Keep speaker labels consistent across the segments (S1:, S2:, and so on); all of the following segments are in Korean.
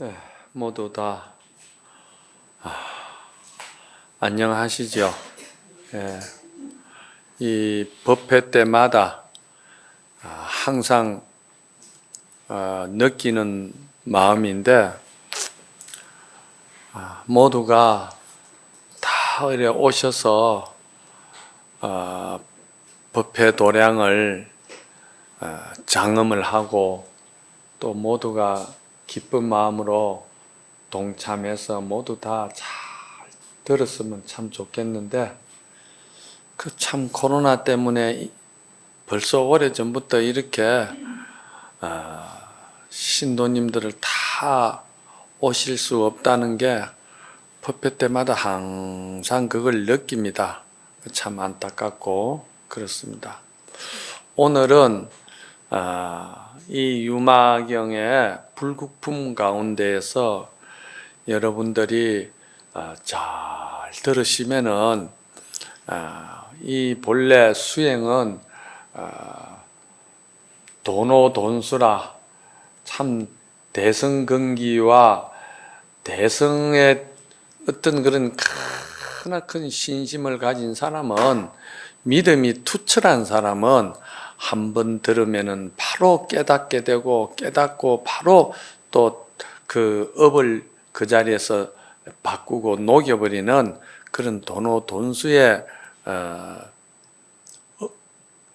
S1: 예, 모두 다 안녕하시죠? 예, 이 법회 때마다 항상 느끼는 마음인데 모두가 다 이래 오셔서 법회 도량을 장엄을 하고 또 모두가 기쁜 마음으로 동참해서 모두 다 잘 들었으면 참 좋겠는데 그 참 코로나 때문에 벌써 오래전부터 이렇게 신도님들을 다 오실 수 없다는 게 법회 때마다 항상 그걸 느낍니다. 참 안타깝고 그렇습니다. 오늘은 이 유마경의 불국품 가운데에서 여러분들이 잘 들으시면은 이 본래 수행은 도노돈수라 참 대성근기와 대성의 어떤 그런 크나큰 신심을 가진 사람은 믿음이 투철한 사람은 한번 들으면은 바로 깨닫게 되고 깨닫고 바로 또 그 업을 그 자리에서 바꾸고 녹여버리는 그런 도노돈수의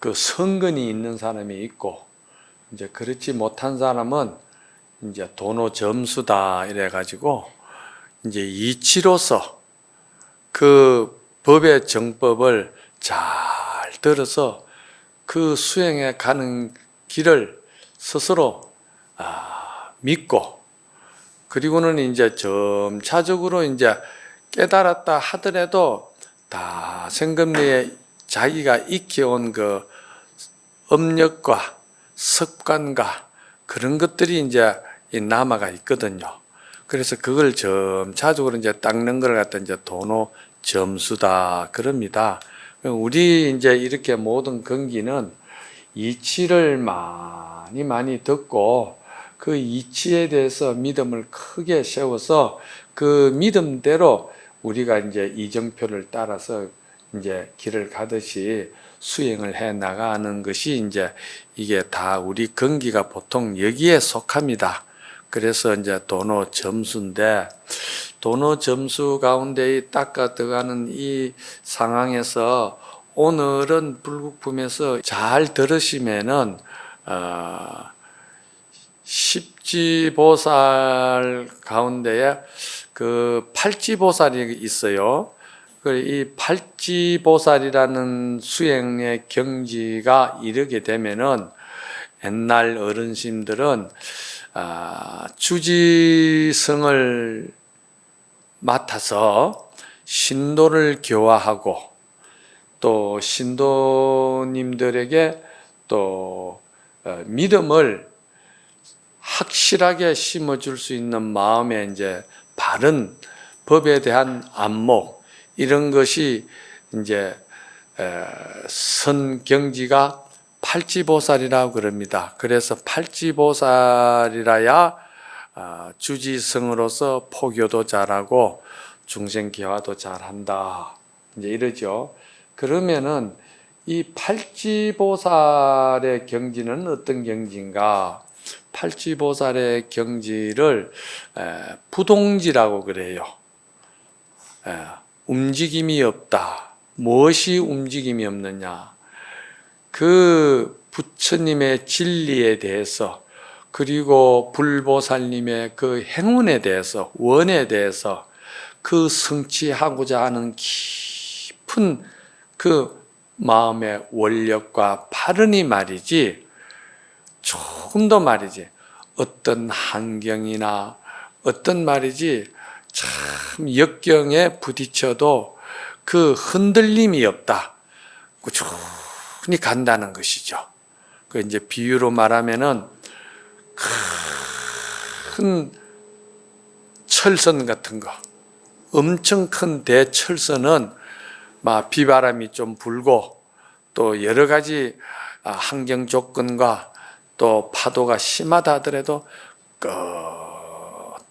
S1: 그 성근이 있는 사람이 있고 이제 그렇지 못한 사람은 이제 도노점수다 이래 가지고 이제 이치로서 그 법의 정법을 잘 들어서 그 수행에 가는 길을 스스로 믿고 그리고는 이제 점차적으로 이제 깨달았다 하더라도 다 생금리에 자기가 익혀온 그 업력과 습관과 그런 것들이 이제 남아가 있거든요. 그래서 그걸 점차적으로 이제 닦는 걸 갖다 이제 도노 점수다 그럽니다. 우리 이제 이렇게 모든 근기는 이치를 많이 듣고 그 이치에 대해서 믿음을 크게 세워서 그 믿음대로 우리가 이제 이정표를 따라서 이제 길을 가듯이 수행을 해 나가는 것이 이제 이게 다 우리 근기가 보통 여기에 속합니다. 그래서 이제 도노 점수인데 도노 점수 가운데 닦아 들어가는 이 상황에서 오늘은 불국품에서 잘 들으시면은 십지보살 가운데에 그 팔지보살이 있어요. 이 팔지보살이라는 수행의 경지가 이르게 되면은 옛날 어른심들은 주지성을 맡아서 신도를 교화하고 또 신도님들에게 또 믿음을 확실하게 심어줄 수 있는 마음의 이제 바른 법에 대한 안목 이런 것이 이제 선경지가 팔지보살이라고 그럽니다. 그래서 팔지보살이라야 주지성으로서 포교도 잘하고 중생기화도 잘한다. 이제 이러죠. 그러면은 이 팔지보살의 경지는 어떤 경지인가? 팔지보살의 경지를 부동지라고 그래요. 움직임이 없다. 무엇이 움직임이 없느냐? 그 부처님의 진리에 대해서 그리고 불보살님의 그 행운에 대해서 원에 대해서 그 성취하고자 하는 깊은 그 마음의 원력과 바르니 말이지 조금 더 말이지 어떤 환경이나 어떤 말이지 참 역경에 부딪혀도 그 흔들림이 없다. 꾸준히 간다는 것이죠. 그 이제 비유로 말하면은 큰 철선 같은 거, 엄청 큰 대철선은 막 비바람이 좀 불고 또 여러 가지 환경 조건과 또 파도가 심하다 하더라도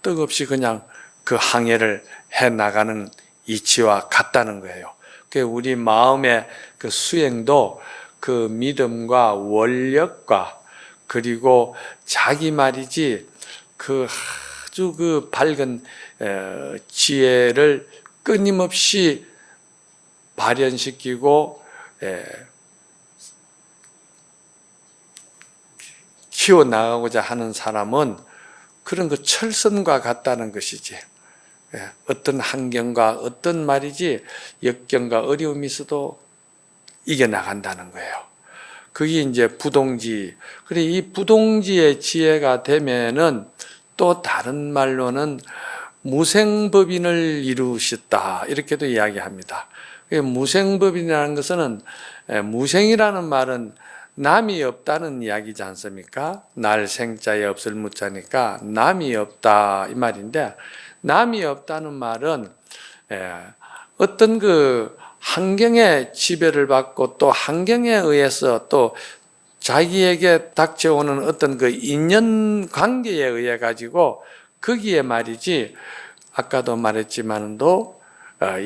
S1: 뜻없이 그냥 그 항해를 해 나가는 이치와 같다는 거예요. 그 우리 마음의 그 수행도 그 믿음과 원력과 그리고 자기 말이지 그 아주 그 밝은 지혜를 끊임없이 발현시키고 키워나가고자 하는 사람은 그런 그 철선과 같다는 것이지. 어떤 환경과 어떤 말이지 역경과 어려움이 있어도 이겨나간다는 거예요. 그게 이제 부동지. 그래 이 부동지의 지혜가 되면은 또 다른 말로는 무생법인을 이루셨다 이렇게도 이야기합니다. 무생법인이라는 것은 무생이라는 말은 남이 없다는 이야기지 않습니까? 날 생자에 없을 무자니까 남이 없다 이 말인데, 남이 없다는 말은 어떤 그 환경의 지배를 받고 또 환경에 의해서 또 자기에게 닥쳐오는 어떤 그 인연 관계에 의해 가지고 거기에 말이지, 아까도 말했지만도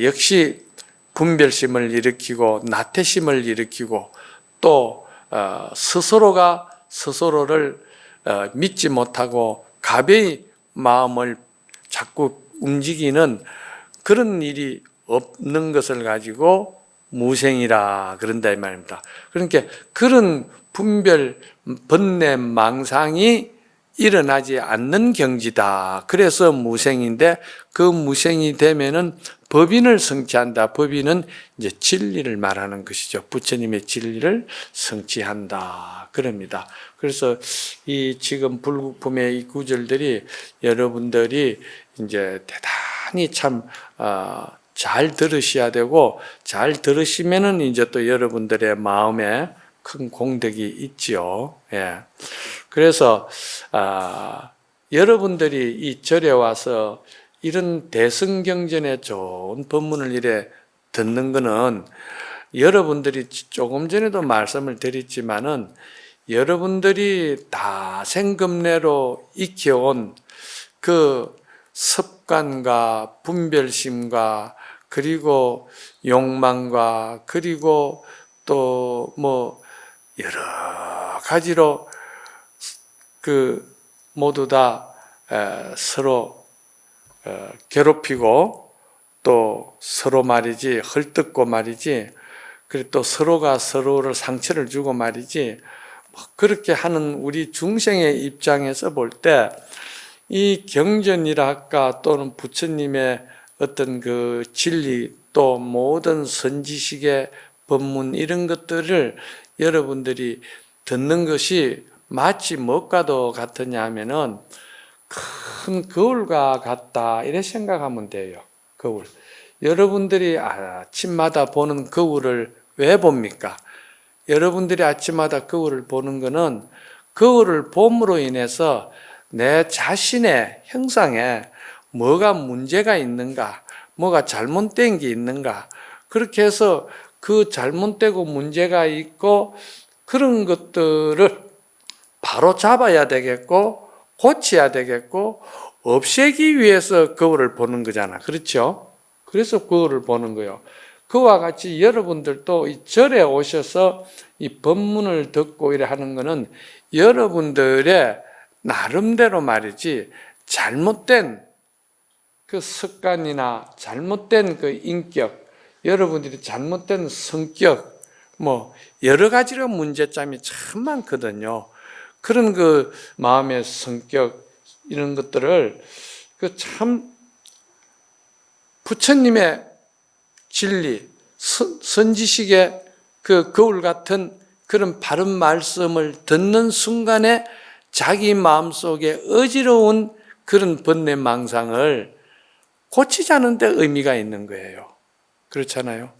S1: 역시 분별심을 일으키고 나태심을 일으키고 또 스스로가 스스로를 믿지 못하고 가벼이 마음을 자꾸 움직이는 그런 일이 없는 것을 가지고 무생이라 그런다 이 말입니다. 그러니까 그런 분별, 번뇌, 망상이 일어나지 않는 경지다. 그래서 무생인데 그 무생이 되면은 법인을 성취한다. 법인은 이제 진리를 말하는 것이죠. 부처님의 진리를 성취한다. 그럽니다. 그래서 이 지금 불국품의 이 구절들이 여러분들이 이제 대단히 참 잘 들으셔야 되고, 잘 들으시면은 이제 또 여러분들의 마음에 큰 공덕이 있지요. 예. 그래서 여러분들이 이 절에 와서 이런 대승경전에 좋은 법문을 이래 듣는 거는 여러분들이 조금 전에도 말씀을 드렸지만은 여러분들이 다생금내로 익혀온 그 습관과 분별심과 그리고 욕망과 그리고 또 뭐 여러 가지로 그 모두 다 서로 괴롭히고 또 서로 말이지 헐뜯고 말이지, 그리고 또 서로가 서로를 상처를 주고 말이지, 그렇게 하는 우리 중생의 입장에서 볼 때 이 경전이라 할까 또는 부처님의 어떤 그 진리 또 모든 선지식의 법문 이런 것들을 여러분들이 듣는 것이 마치 무엇과도 같으냐 하면은 큰 거울과 같다 이렇게 생각하면 돼요. 거울. 여러분들이 아침마다 보는 거울을 왜 봅니까? 여러분들이 아침마다 거울을 보는 것은 거울을 봄으로 인해서 내 자신의 형상에 뭐가 문제가 있는가, 뭐가 잘못된 게 있는가, 그렇게 해서 그 잘못되고 문제가 있고 그런 것들을 바로 잡아야 되겠고 고쳐야 되겠고 없애기 위해서 거울을 보는 거잖아. 그렇죠? 그래서 거울을 보는 거예요. 그와 같이 여러분들도 이 절에 오셔서 이 법문을 듣고 이래 하는 거는 여러분들의 나름대로 말이지 잘못된 그 습관이나 잘못된 그 인격, 여러분들이 잘못된 성격, 뭐 여러 가지로 문제점이 참 많거든요. 그런 그 마음의 성격 이런 것들을 그 참 부처님의 진리, 선지식의 그 거울 같은 그런 바른 말씀을 듣는 순간에 자기 마음속에 어지러운 그런 번뇌 망상을 고치자는 데 의미가 있는 거예요. 그렇잖아요.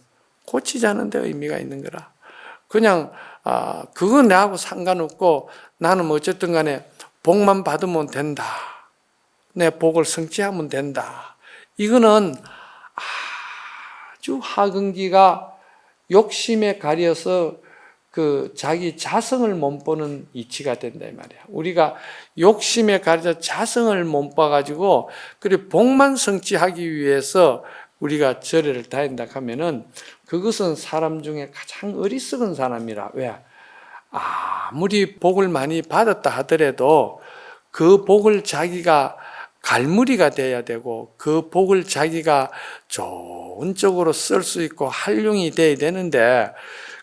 S1: 고치자는 데 의미가 있는 거라. 그냥 그건 나하고 상관없고 나는 어쨌든 간에 복만 받으면 된다. 내 복을 성취하면 된다. 이거는 아주 하근기가 욕심에 가려서 그 자기 자성을 못 보는 이치가 된다 이 말이야. 우리가 욕심에 가려져 자성을 못 봐가지고 그리고 복만 성취하기 위해서 우리가 절에를 다닌다 하면은 그것은 사람 중에 가장 어리석은 사람이라. 왜? 아무리 복을 많이 받았다 하더라도 그 복을 자기가 갈무리가 돼야 되고 그 복을 자기가 좋은 쪽으로 쓸 수 있고 활용이 돼야 되는데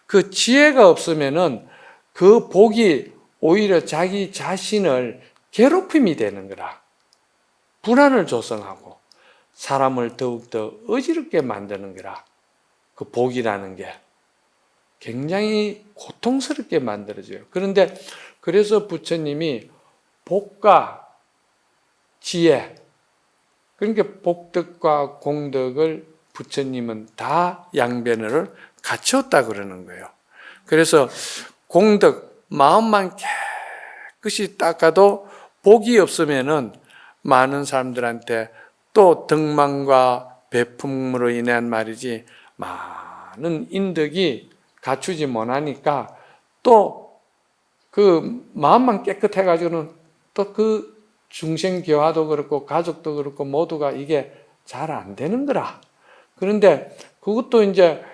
S1: 그 지혜가 없으면은 그 복이 오히려 자기 자신을 괴롭힘이 되는 거라. 불안을 조성하고 사람을 더욱더 어지럽게 만드는 거라. 그 복이라는 게 굉장히 고통스럽게 만들어져요. 그런데 그래서 부처님이 복과 지혜, 그러니까 복덕과 공덕을 부처님은 다 양변을 갖췄다 그러는 거예요. 그래서 공덕, 마음만 깨끗이 닦아도 복이 없으면은 많은 사람들한테 또 덕망과 배품으로 인한 말이지 많은 인덕이 갖추지 못하니까 또 그 마음만 깨끗해가지고는 또 그 중생교화도 그렇고 가족도 그렇고 모두가 이게 잘 안 되는 거라. 그런데 그것도 이제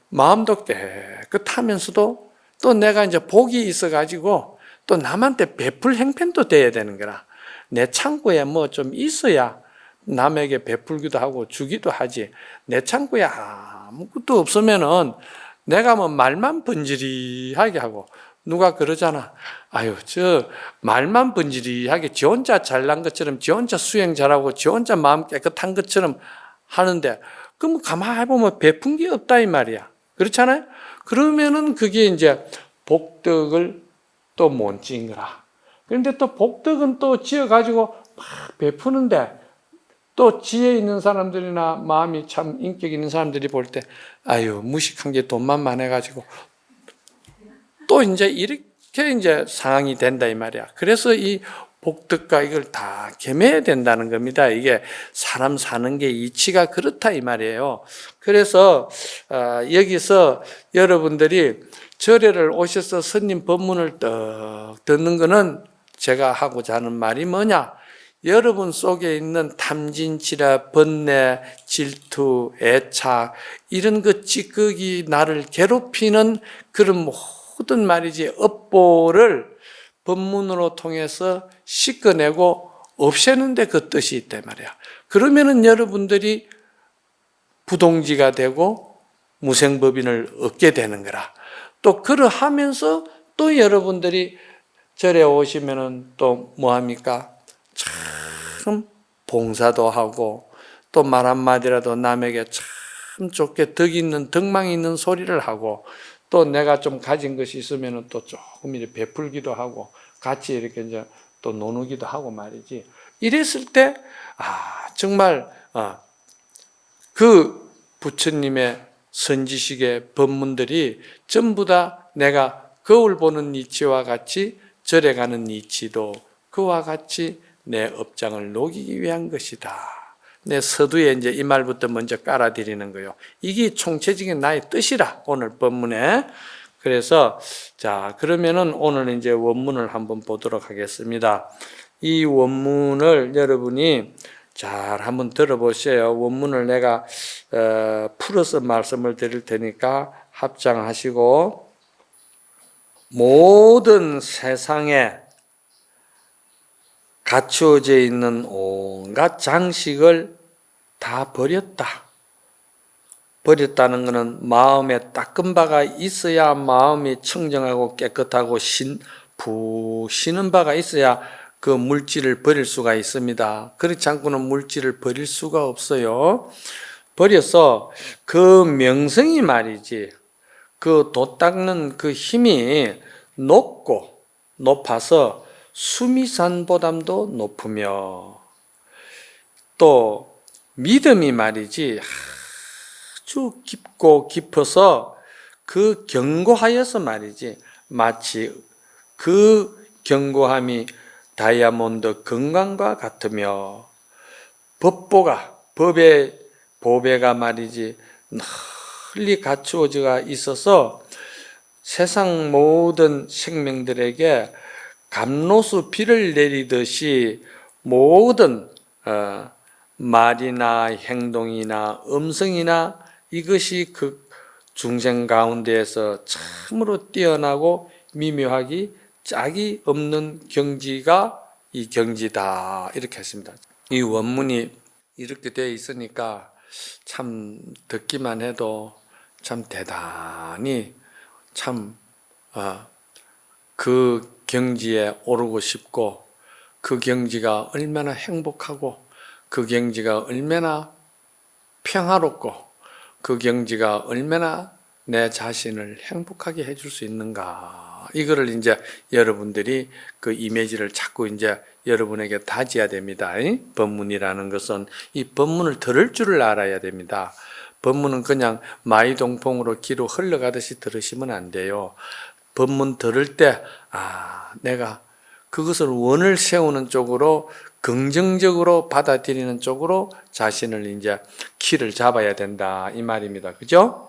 S1: 마음도 깨끗하면서도 또 내가 이제 복이 있어가지고 또 남한테 베풀 형편도 돼야 되는 거라. 내 창고에 뭐 좀 있어야 남에게 베풀기도 하고 주기도 하지. 내 창고에 아무것도 없으면은 내가 뭐 말만 번지르하게 하고 누가 그러잖아. 아유, 저 말만 번지르하게 지 혼자 잘난 것처럼 지 혼자 수행 잘하고 지 혼자 마음 깨끗한 것처럼 하는데 그럼 가만히 보면 베푼 게 없다 이 말이야. 그렇잖아요? 그러면은 그게 이제 복덕을 또 못 지은 거라. 그런데 또 복덕은 또 지어가지고 막 베푸는데 또 지혜 있는 사람들이나 마음이 참 인격 있는 사람들이 볼 때 아유 무식한 게 돈만 많아가지고 또 이제 이렇게 이제 상황이 된다 이 말이야. 그래서 이 복덕과 이걸 다 겸해야 된다는 겁니다. 이게 사람 사는 게 이치가 그렇다 이 말이에요. 그래서 여기서 여러분들이 절에를 오셔서 스님 법문을 떡 듣는 거는 제가 하고자 하는 말이 뭐냐? 여러분 속에 있는 탐진치라, 번뇌, 질투, 애착 이런 그 찌꺼기 나를 괴롭히는 그런 모든 말이지 업보를 법문으로 통해서 씻어내고 없애는 데 그 뜻이 있단 말이야. 그러면은 여러분들이 부동지가 되고 무생법인을 얻게 되는 거라. 또 그러하면서 또 여러분들이 절에 오시면은 또 뭐합니까? 참 봉사도 하고 또 말 한마디라도 남에게 참 좋게 덕 있는 덕망 있는 소리를 하고 또 내가 좀 가진 것이 있으면 또 조금 이렇게 베풀기도 하고 같이 이렇게 이제 또 나누기도 하고 말이지. 이랬을 때 정말 그 부처님의 선지식의 법문들이 전부 다 내가 거울 보는 이치와 같이 절에 가는 이치도 그와 같이 내 업장을 녹이기 위한 것이다. 내 서두에 이제 이 말부터 먼저 깔아드리는 거예요. 이게 총체적인 나의 뜻이라 오늘 법문에. 그래서 자 그러면은 오늘 이제 원문을 한번 보도록 하겠습니다. 이 원문을 여러분이 잘 한번 들어보세요. 원문을 내가 풀어서 말씀을 드릴 테니까 합장하시고 모든 세상에 갖추어져 있는 온갖 장식을 다 버렸다. 버렸다는 것은 마음에 닦은 바가 있어야 마음이 청정하고 깨끗하고 푹 쉬는 바가 있어야 그 물질을 버릴 수가 있습니다. 그렇지 않고는 물질을 버릴 수가 없어요. 버려서 그 명성이 말이지 그 도 닦는 그 힘이 높아서 수미산보담도 높으며 또 믿음이 말이지 아주 깊고 깊어서 그 견고하여서 말이지 마치 그 견고함이 다이아몬드 건강과 같으며 법의 보배가 말이지 널리 갖추어져 있어서 세상 모든 생명들에게 감로수 비를 내리듯이 모든 말이나 행동이나 음성이나 이것이 그 중생 가운데에서 참으로 뛰어나고 미묘하기 짝이 없는 경지가 이 경지다, 이렇게 했습니다. 이 원문이 이렇게 되어 있으니까 참 듣기만 해도 참 대단히 참 그 경지에 오르고 싶고, 그 경지가 얼마나 행복하고, 그 경지가 얼마나 평화롭고, 그 경지가 얼마나 내 자신을 행복하게 해줄 수 있는가, 이거를 이제 여러분들이 그 이미지를 자꾸 이제 여러분에게 다져야 됩니다. 법문이라는 것은 이 법문을 들을 줄을 알아야 됩니다. 법문은 그냥 마이동풍으로 귀로 흘러가듯이 들으시면 안 돼요. 법문 들을 때 내가 그것을 원을 세우는 쪽으로, 긍정적으로 받아들이는 쪽으로 자신을 이제 키를 잡아야 된다, 이 말입니다. 그죠?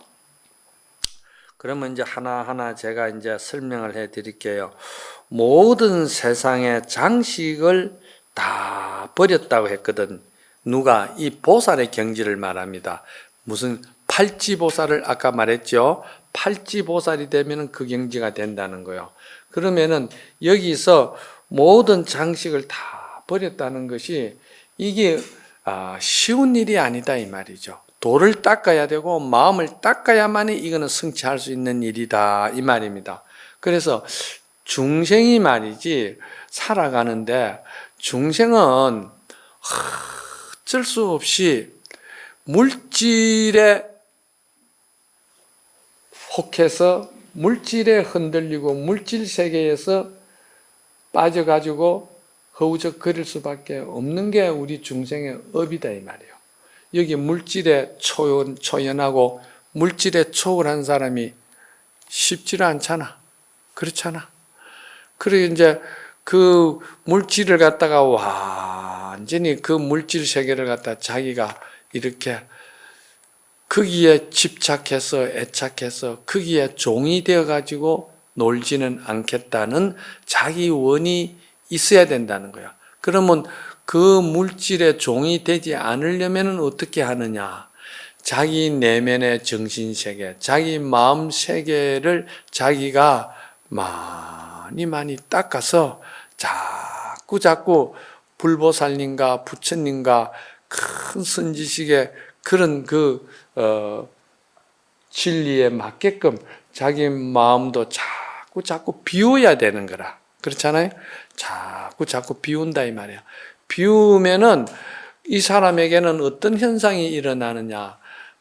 S1: 그러면 이제 하나하나 제가 이제 설명을 해 드릴게요. 모든 세상의 장식을 다 버렸다고 했거든. 누가? 이 보살의 경지를 말합니다. 무슨 팔찌보살을 아까 말했죠. 팔찌보살이 되면 그 경지가 된다는 거예요. 그러면은 여기서 모든 장식을 다 버렸다는 것이 이게 쉬운 일이 아니다, 이 말이죠. 도를 닦아야 되고 마음을 닦아야만이 이거는 성취할 수 있는 일이다, 이 말입니다. 그래서 중생이 말이지, 살아가는데 중생은 어쩔 수 없이 물질에 혹해서 물질에 흔들리고 물질 세계에서 빠져가지고 허우적거릴 수밖에 없는 게 우리 중생의 업이다, 이 말이에요. 여기 물질에 초연하고 물질에 초월한 사람이 쉽지를 않잖아. 그렇잖아. 그리고 이제 그 물질을 갖다가 완전히 그 물질 세계를 갖다 자기가 이렇게 거기에 집착해서 애착해서 거기에 종이 되어가지고 놀지는 않겠다는 자기 원이 있어야 된다는 거야. 그러면 그 물질의 종이 되지 않으려면 어떻게 하느냐? 자기 내면의 정신세계, 자기 마음세계를 자기가 많이 닦아서 자꾸 불보살님과 부처님과 큰 선지식의 그런 진리에 맞게끔 자기 마음도 자꾸 비워야 되는 거라. 그렇잖아요? 자꾸 비운다, 이 말이야. 비우면은 이 사람에게는 어떤 현상이 일어나느냐?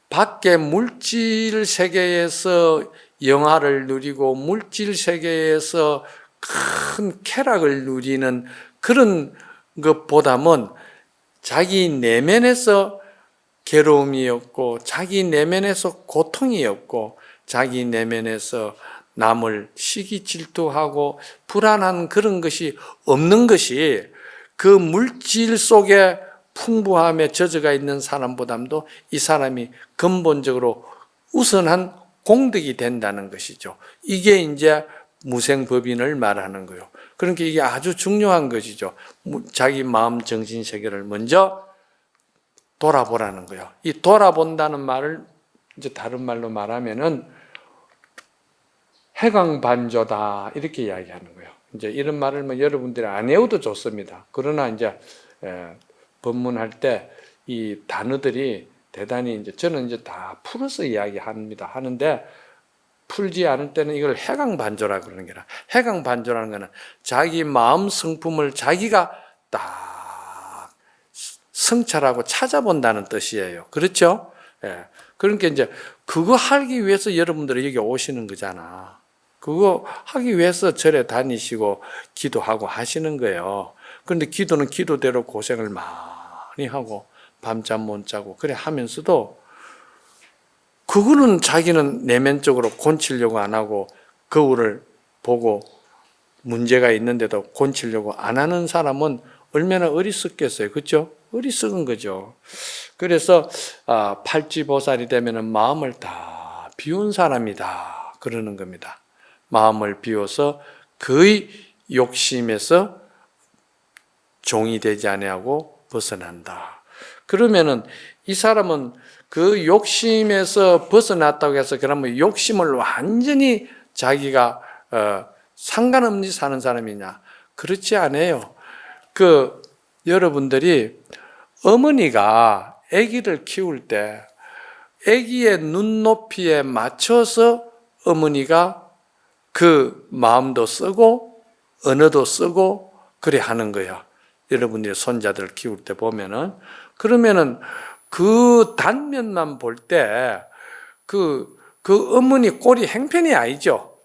S1: 밖에 물질 세계에서 영화를 누리고 물질 세계에서 큰 쾌락을 누리는 그런 것보다는 자기 내면에서 괴로움이 없고, 자기 내면에서 고통이 없고, 자기 내면에서 남을 시기 질투하고 불안한 그런 것이 없는 것이 그 물질 속에 풍부함에 젖어가 있는 사람보다도 이 사람이 근본적으로 우선한 공덕이 된다는 것이죠. 이게 이제 무생법인을 말하는 거예요. 그러니까 이게 아주 중요한 것이죠. 자기 마음 정신 세계를 먼저 돌아보라는 거예요. 이 돌아본다는 말을 이제 다른 말로 말하면은 해강반조다, 이렇게 이야기하는 거예요. 이제 이런 말을 뭐 여러분들이 안 외워도 좋습니다. 그러나 이제 법문할 때 이 단어들이 대단히 이제 저는 이제 다 풀어서 이야기합니다. 하는데 풀지 않을 때는 이걸 해강반조라 그러는 게라. 해강반조라는 거는 자기 마음 성품을 자기가 딱 성찰하고 찾아본다는 뜻이에요. 그렇죠? 예. 그러니까 이제 그거 하기 위해서 여러분들이 여기 오시는 거잖아. 그거 하기 위해서 절에 다니시고 기도하고 하시는 거예요. 그런데 기도는 기도대로 고생을 많이 하고 밤잠 못 자고 그래 하면서도 그거는 자기는 내면적으로 곤치려고 안 하고 거울을 보고 문제가 있는데도 곤치려고 안 하는 사람은 얼마나 어리석겠어요. 그렇죠? 어리석은 거죠. 그래서 팔찌보살이 되면 마음을 다 비운 사람이다, 그러는 겁니다. 마음을 비워서 그의 욕심에서 종이 되지 아니하고 벗어난다. 그러면은 이 사람은 그 욕심에서 벗어났다고 해서 그러면 욕심을 완전히 자기가 상관없이 사는 사람이냐? 그렇지 않아요. 여러분들이 어머니가 아기를 키울 때 아기의 눈높이에 맞춰서 어머니가 그 마음도 쓰고 언어도 쓰고 그래 하는 거야. 여러분들이 손자들 키울 때 보면은 그러면은 그 단면만 볼 때 그 어머니 꼴이 행편이 아니죠.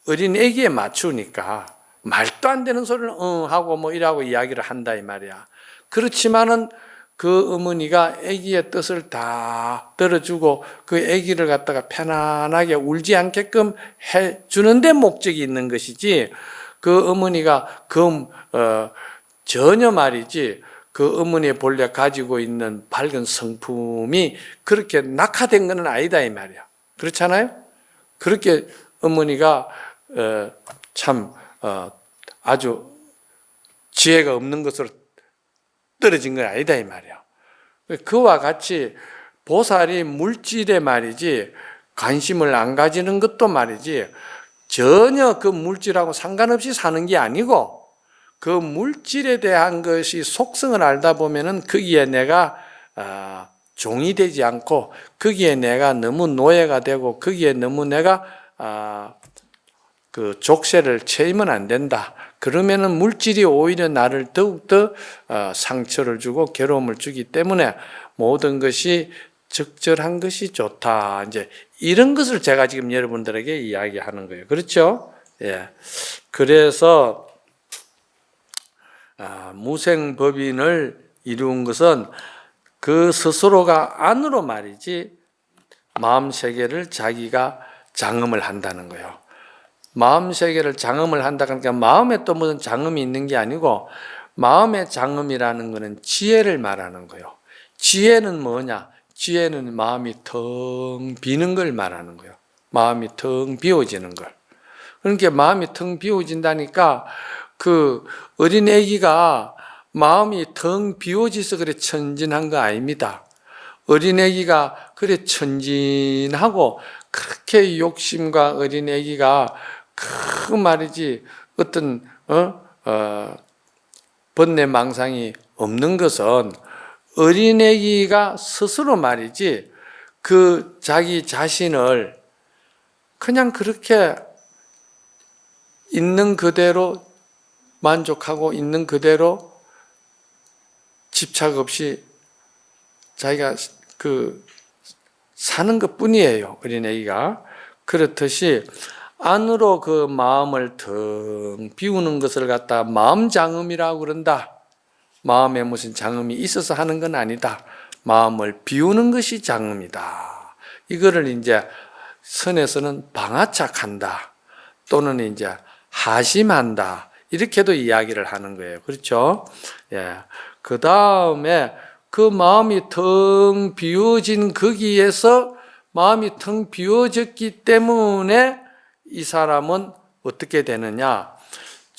S1: 어린 아기에 맞추니까 말도 안 되는 소리를 하고 뭐 이라고 이야기를 한다 이 말이야. 그렇지만은 그 어머니가 아기의 뜻을 다 들어주고 그 아기를 갖다가 편안하게 울지 않게끔 해주는데 목적이 있는 것이지 그 어머니가 전혀 말이지 그 어머니의 본래 가지고 있는 밝은 성품이 그렇게 낙하된 것은 아니다 이 말이야. 그렇잖아요? 그렇게 어머니가 참 아주 지혜가 없는 것으로 떨어진 건 아니다 이 말이야. 그와 같이 보살이 물질에 말이지 관심을 안 가지는 것도 말이지 전혀 그 물질하고 상관없이 사는 게 아니고 그 물질에 대한 것이 속성을 알다 보면은 거기에 내가 종이 되지 않고 거기에 내가 너무 노예가 되고 거기에 너무 내가 그 족쇄를 채우면 안 된다. 그러면은 물질이 오히려 나를 더욱더 상처를 주고 괴로움을 주기 때문에 모든 것이 적절한 것이 좋다. 이제 이런 것을 제가 지금 여러분들에게 이야기하는 거예요. 그렇죠? 예. 그래서 무생법인을 이루은 것은 그 스스로가 안으로 말이지 마음 세계를 자기가 장엄을 한다는 거예요. 마음 세계를 장엄을 한다 그러니까 마음에 또 무슨 장엄이 있는 게 아니고 마음의 장엄이라는 것은 지혜를 말하는 거예요. 지혜는 뭐냐? 지혜는 마음이 텅 비는 걸 말하는 거예요. 마음이 텅 비워지는 걸. 그러니까 마음이 텅 비워진다니까 그 어린 아기가 마음이 텅 비워져서 그래 천진한 거 아닙니다. 어린 아기가 그래 천진하고 그렇게 욕심과 어린 아기가 그 말이지 어떤 번뇌 망상이 없는 것은 어린 아기가 스스로 말이지 그 자기 자신을 그냥 그렇게 있는 그대로 만족하고 있는 그대로 집착 없이 자기가 사는 것 뿐이에요. 어린애기가. 그렇듯이 안으로 그 마음을 텅 비우는 것을 갖다 마음 장엄이라고 그런다. 마음에 무슨 장엄이 있어서 하는 건 아니다. 마음을 비우는 것이 장엄이다. 이거를 이제 선에서는 방아착한다. 또는 이제 하심한다. 이렇게도 이야기를 하는 거예요. 그렇죠? 예. 그 다음에 그 마음이 텅 비워진 거기에서 마음이 텅 비워졌기 때문에 이 사람은 어떻게 되느냐?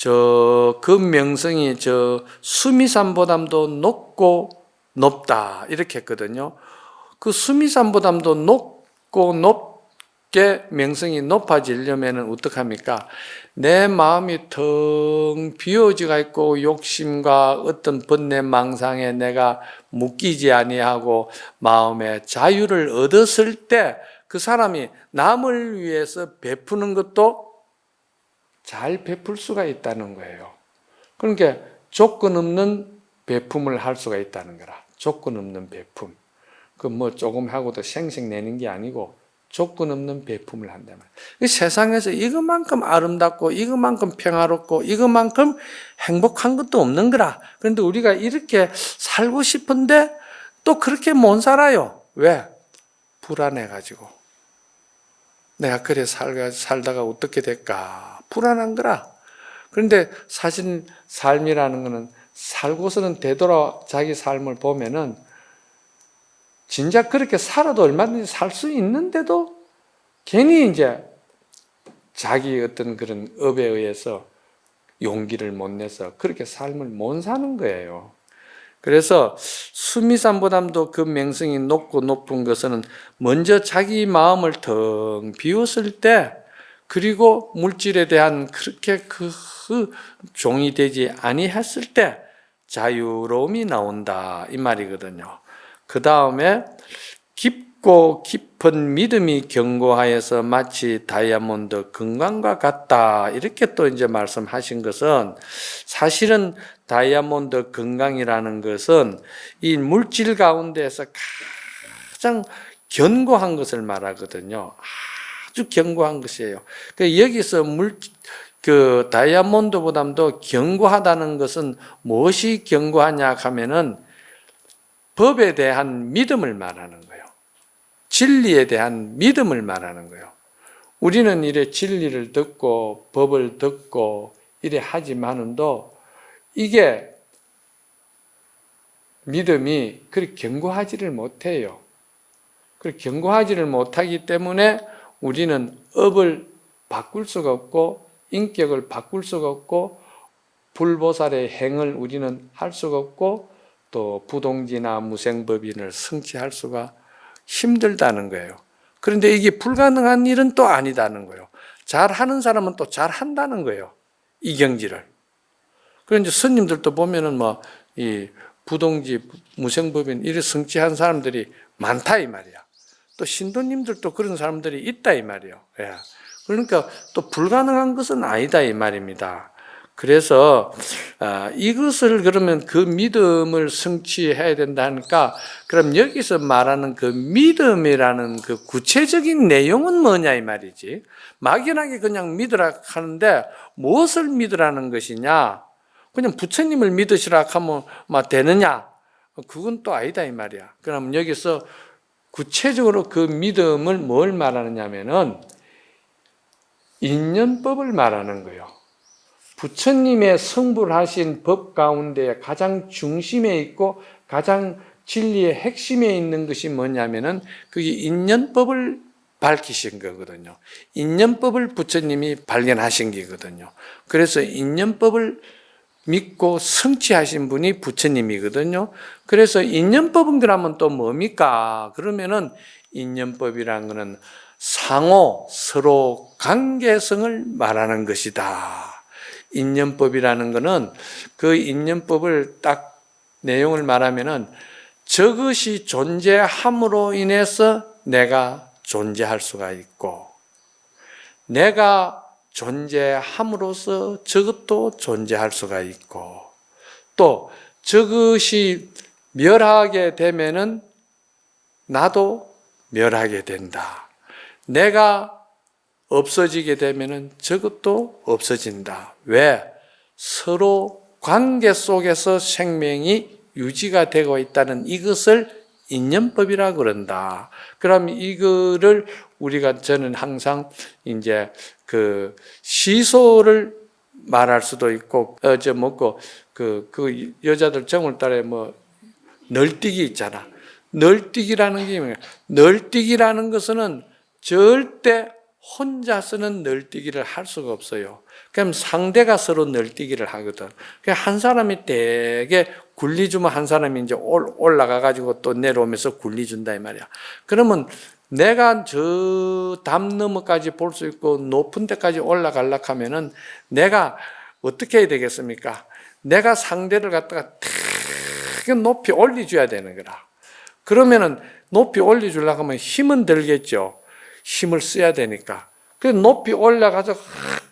S1: 그 명성이 수미산보담도 높다. 이렇게 했거든요. 그 수미산보담도 높게 명성이 높아지려면 어떡합니까? 내 마음이 텅 비워지가 있고 욕심과 어떤 번뇌 망상에 내가 묶이지 아니하고 마음의 자유를 얻었을 때 그 사람이 남을 위해서 베푸는 것도 잘 베풀 수가 있다는 거예요. 그러니까 조건 없는 베품을 할 수가 있다는 거라. 조건 없는 베품. 그 뭐 조금 하고도 생색내는 게 아니고 조건 없는 베품을 한다면 세상에서 이것만큼 아름답고 이것만큼 평화롭고 이것만큼 행복한 것도 없는 거라. 그런데 우리가 이렇게 살고 싶은데 또 그렇게 못 살아요. 왜? 불안해가지고. 내가 그래 살다가 어떻게 될까? 불안한 거라. 그런데 사실 삶이라는 거는 살고서는 되돌아 자기 삶을 보면은 진짜 그렇게 살아도 얼마든지 살 수 있는데도 괜히 이제 자기 어떤 그런 업에 의해서 용기를 못 내서 그렇게 삶을 못 사는 거예요. 그래서 수미산보담도 그 명성이 높은 것은 먼저 자기 마음을 텅 비웠을 때, 그리고 물질에 대한 그렇게 그 종이 되지 아니했을 때 자유로움이 나온다 이 말이거든요. 그 다음에 깊고 깊은 믿음이 견고하여서 마치 다이아몬드 금광과 같다 이렇게 또 이제 말씀하신 것은, 사실은 다이아몬드 금광이라는 것은 이 물질 가운데서 가장 견고한 것을 말하거든요. 아주 견고한 것이에요. 여기서 그 다이아몬드보다도 견고하다는 것은 무엇이 견고하냐 하면은 법에 대한 믿음을 말하는 거예요. 진리에 대한 믿음을 말하는 거예요. 우리는 이래 진리를 듣고 법을 듣고 이래 하지만은도 이게 믿음이 그렇게 견고하지를 못해요. 그렇게 견고하지를 못하기 때문에 우리는 업을 바꿀 수가 없고 인격을 바꿀 수가 없고 불보살의 행을 우리는 할 수가 없고 또 부동지나 무생법인을 성취할 수가 힘들다는 거예요. 그런데 이게 불가능한 일은 또 아니다는 거예요. 잘하는 사람은 또 잘한다는 거예요. 이 경지를. 그런데 스님들도 보면은 이 부동지, 무생법인 이를 성취한 사람들이 많다 이 말이야. 또 신도님들도 그런 사람들이 있다 이 말이에요. 그러니까 또 불가능한 것은 아니다 이 말입니다. 그래서 이것을 그러면 그 믿음을 성취해야 된다니까, 그럼 여기서 말하는 그 믿음이라는 그 구체적인 내용은 뭐냐 이 말이지. 막연하게 그냥 믿으라 하는데 무엇을 믿으라는 것이냐? 그냥 부처님을 믿으시라 하면 되느냐? 그건 또 아니다 이 말이야. 그럼 여기서 구체적으로 그 믿음을 뭘 말하느냐면은 인연법을 말하는 거예요. 부처님의 성불하신 법 가운데 가장 중심에 있고 가장 진리의 핵심에 있는 것이 뭐냐면은 그게 인연법을 밝히신 거거든요. 인연법을 부처님이 발견하신 게거든요. 그래서 인연법을 믿고 성취하신 분이 부처님이거든요. 그래서 인연법은 그러면 또 뭡니까? 그러면은 인연법이라는 것은 상호 서로 관계성을 말하는 것이다. 인연법이라는 것은 그 인연법을 딱 내용을 말하면은 저것이 존재함으로 인해서 내가 존재할 수가 있고, 내가 존재함으로써 저것도 존재할 수가 있고, 또 저것이 멸하게 되면은 나도 멸하게 된다. 내가 없어지게 되면은 저것도 없어진다. 왜? 서로 관계 속에서 생명이 유지가 되고 있다는 이것을 인연법이라 그런다. 그럼 이거를 저는 항상 이제 그 시소를 말할 수도 있고, 그 여자들 정월 달에 널뛰기 있잖아. 널뛰기라는 게 뭐야? 널뛰기라는 것은 절대 혼자서는 널뛰기를 할 수가 없어요. 그럼 상대가 서로 널뛰기를 하거든. 한 사람이 되게 굴리주면 한 사람이 이제 올라가가지고 또 내려오면서 굴리준다 이 말이야. 그러면 내가 저 담 너머까지 볼 수 있고 높은 데까지 올라가려고 하면은 내가 어떻게 해야 되겠습니까? 내가 상대를 갖다가 되게 높이 올려줘야 되는 거라. 그러면은 높이 올려주려고 하면 힘은 들겠죠. 힘을 써야 되니까. 그래서 높이 올라가서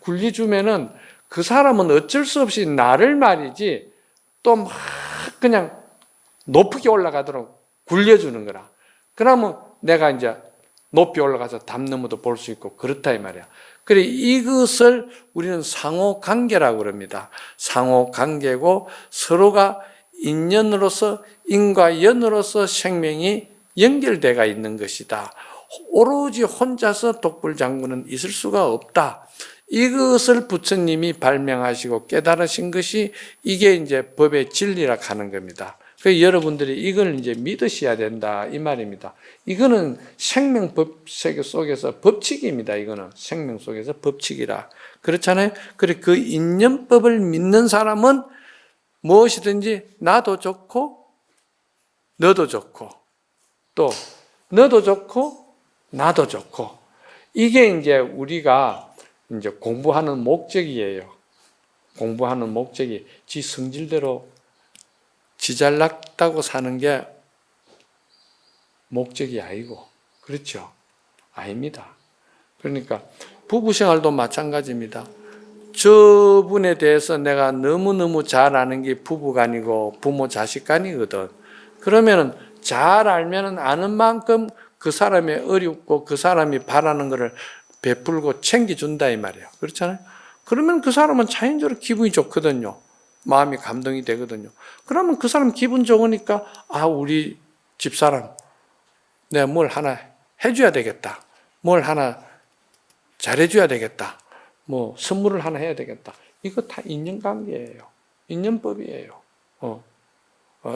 S1: 굴려주면은 그 사람은 어쩔 수 없이 나를 말이지 또 막 그냥 높게 올라가도록 굴려주는 거라. 그러면 내가 이제 높이 올라가서 담 너머도 볼 수 있고 그렇다 이 말이야. 그래 이것을 우리는 상호 관계라고 그럽니다. 상호 관계고 서로가 인연으로서 인과 연으로서 생명이 연결되어 있는 것이다. 오로지 혼자서 독불장군은 있을 수가 없다. 이것을 부처님이 발명하시고 깨달으신 것이 이게 이제 법의 진리라 하는 겁니다. 그 여러분들이 이걸 이제 믿으셔야 된다 이 말입니다. 이거는 생명법 세계 속에서 법칙입니다. 이거는 생명 속에서 법칙이라 그렇잖아요. 그래 그 인연법을 믿는 사람은 무엇이든지 나도 좋고 너도 좋고 또 너도 좋고 나도 좋고 이게 이제 우리가 이제 공부하는 목적이에요. 공부하는 목적이 지 성질대로 지 잘났다고 사는 게 목적이 아니고 그렇죠? 아닙니다. 그러니까 부부 생활도 마찬가지입니다. 저분에 대해서 내가 너무너무 잘 아는 게 부부가 아니고 부모 자식 간이거든. 그러면은 잘 알면은 아는 만큼 그 사람이 어렵고 그 사람이 바라는 것을 베풀고 챙겨준다 이 말이에요. 그렇잖아요? 그러면 그 사람은 자연적으로 기분이 좋거든요. 마음이 감동이 되거든요. 그러면 그 사람 기분 좋으니까 아 우리 집사람 내가 뭘 하나 해줘야 되겠다. 뭘 하나 잘해줘야 되겠다. 뭐 선물을 하나 해야 되겠다. 이거 다 인연관계예요. 인연법이에요.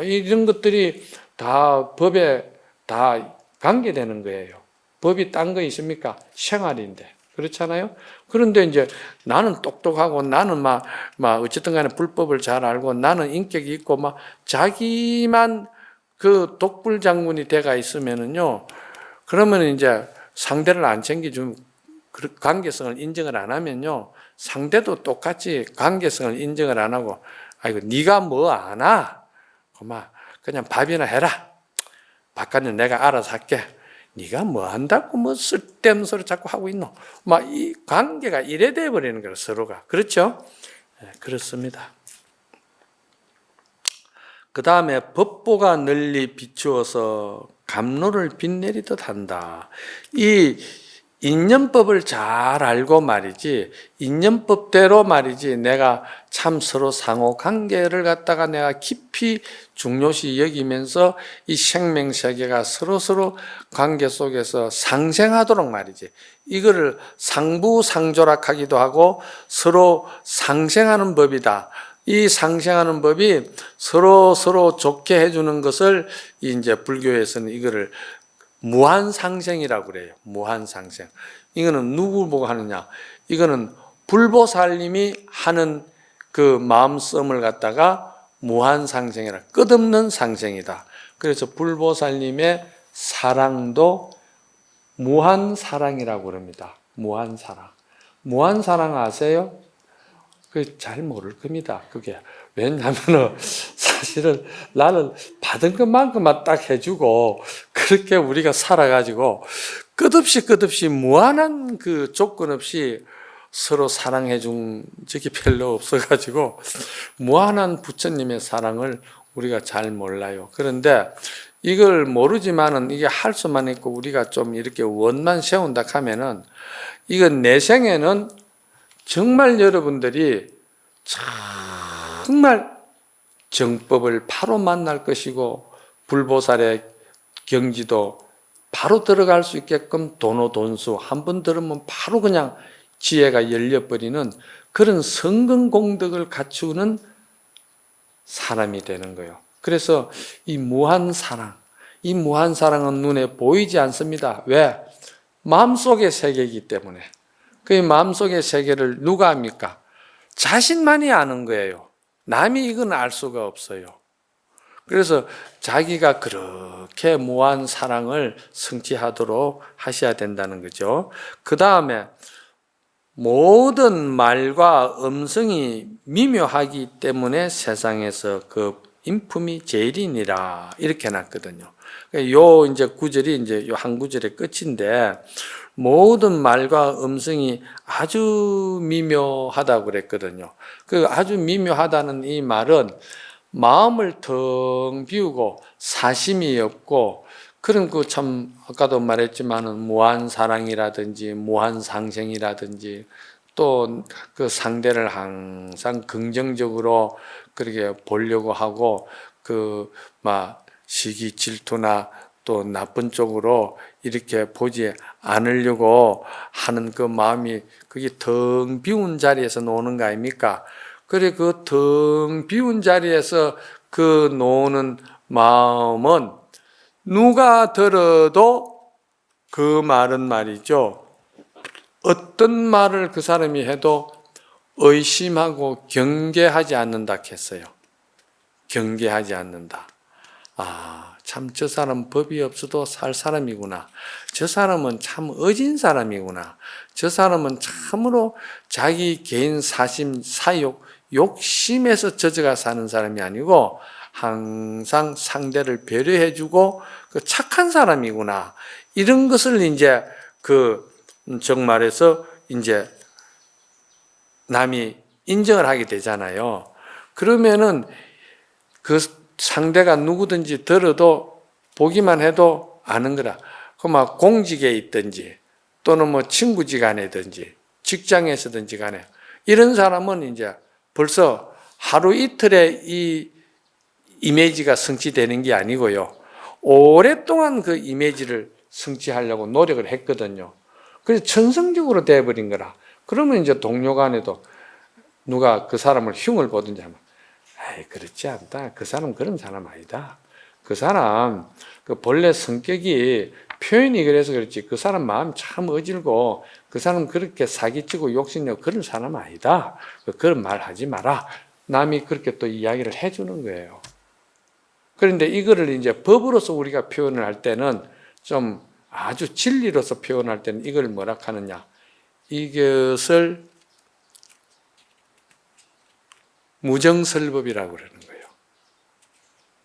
S1: 이런 것들이 다 법에 다 관계되는 거예요. 법이 딴 거 있습니까? 생활인데. 그렇잖아요? 그런데 이제 나는 똑똑하고 나는 막 어쨌든 간에 불법을 잘 알고 나는 인격이 있고 막 자기만 그 독불장군이 돼가 있으면은요. 그러면 이제 상대를 안 챙겨주면 관계성을 인정을 안 하면요. 상대도 똑같이 관계성을 인정을 안 하고 아이고 네가 뭐 아나? 그냥 밥이나 해라. 바깥은 내가 알아서 할게. 네가 뭐 한다고 뭐 쓸데없는 소리 자꾸 하고 있노? 막 이 관계가 이래 돼 버리는 거예요, 서로가. 그렇죠? 네, 그렇습니다. 그 다음에 법보가 널리 비추어서 감로를 빛내리듯 한다. 이 인연법을 잘 알고 말이지, 인연법대로 말이지, 내가 참 서로 상호 관계를 갖다가 내가 깊이 중요시 여기면서 이 생명세계가 서로 관계 속에서 상생하도록 말이지, 이거를 상부상조락하기도 하고 서로 상생하는 법이다. 이 상생하는 법이 서로 좋게 해주는 것을 이제 불교에서는 이거를 무한상생이라고 그래요. 무한상생. 이거는 누구 보고 하느냐? 이거는 불보살님이 하는 그 마음씀을 갖다가 무한상생이라, 끝없는 상생이다. 그래서 불보살님의 사랑도 무한사랑이라고 그럽니다. 무한사랑. 무한사랑 아세요? 그 잘 모를 겁니다. 그게. 왜냐하면 사실은 나는 받은 것만큼만 딱 해주고 그렇게 우리가 살아가지고 끝없이 무한한 그 조건 없이 서로 사랑해 준 적이 별로 없어가지고 무한한 부처님의 사랑을 우리가 잘 몰라요. 그런데 이걸 모르지만은 이게 할 수만 있고 우리가 좀 이렇게 원만 세운다 하면은 이건 내 생에는 정말 여러분들이 정말 정법을 바로 만날 것이고 불보살의 경지도 바로 들어갈 수 있게끔 도노돈수 한 번 들으면 바로 그냥 지혜가 열려버리는 그런 성근공덕을 갖추는 사람이 되는 거예요. 그래서 이 무한사랑, 이 무한사랑은 눈에 보이지 않습니다. 왜? 마음속의 세계이기 때문에. 그 마음속의 세계를 누가 합니까? 자신만이 아는 거예요. 남이 이건 알 수가 없어요. 그래서 자기가 그렇게 무한 사랑을 성취하도록 하셔야 된다는 거죠. 그 다음에 모든 말과 음성이 미묘하기 때문에 세상에서 그 인품이 제일이니라 이렇게 해놨거든요. 요 이제 구절이 이제 요 한 구절의 끝인데 모든 말과 음성이 아주 미묘하다고 그랬거든요. 그 아주 미묘하다는 이 말은 마음을 텅 비우고 사심이 없고 그런 그 참 아까도 말했지만은 무한 사랑이라든지 무한 상생이라든지 또 그 상대를 항상 긍정적으로 그렇게 보려고 하고 그 막 시기 질투나 또 나쁜 쪽으로 이렇게 보지 않으려고 하는 그 마음이 그게 텅 비운 자리에서 노는 거 아닙니까? 그래 그 텅 비운 자리에서 그 노는 마음은 누가 들어도 그 말은 말이죠. 어떤 말을 그 사람이 해도 의심하고 경계하지 않는다 했어요. 경계하지 않는다. 참 저 사람 법이 없어도 살 사람이구나. 저 사람은 참 어진 사람이구나. 저 사람은 참으로 자기 개인 사심, 사욕, 욕심에서 젖어가 사는 사람이 아니고 항상 상대를 배려해주고 그 착한 사람이구나. 이런 것을 이제 정말해서 이제 남이 인정을 하게 되잖아요. 그러면은 그 상대가 누구든지 들어도 보기만 해도 아는 거라. 그 막 공직에 있든지 또는 뭐 친구지간에든지 직장에서든지 간에 이런 사람은 이제 벌써 하루 이틀에 이 이미지가 성취되는 게 아니고요. 오랫동안 그 이미지를 성취하려고 노력을 했거든요. 그래서 천성적으로 돼버린 거라. 그러면 이제 동료 간에도 누가 그 사람을 흉을 보든지 하면 그렇지 않다. 그 사람 그런 사람 아니다. 그 사람 그 본래 성격이 표현이 그래서 그렇지 그 사람 마음 참 어질고 그 사람 그렇게 사기치고 욕심내고 그런 사람 아니다. 그런 말 하지 마라. 남이 그렇게 또 이야기를 해주는 거예요. 그런데 이거를 이제 법으로서 우리가 표현을 할 때는 좀 아주 진리로서 표현할 때는 이걸 뭐라 하느냐. 이것을 무정설법이라고 그러는 거예요.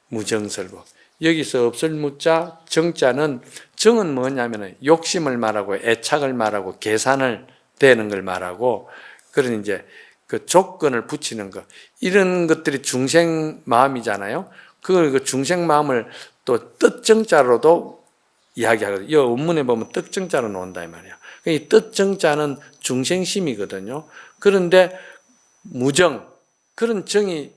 S1: 무정설법. 여기서 없을 무자, 정자는 정은 뭐냐면 욕심을 말하고 애착을 말하고 계산을 대는 걸 말하고 그런 이제 그 조건을 붙이는 것. 이런 것들이 중생 마음이잖아요. 그 중생 마음을 또 뜻정자로도 이야기하거든요. 이 원문에 보면 뜻정자로 나온다 이 말이야. 이 뜻정자는 중생심이거든요. 그런데 무정, 그런 정이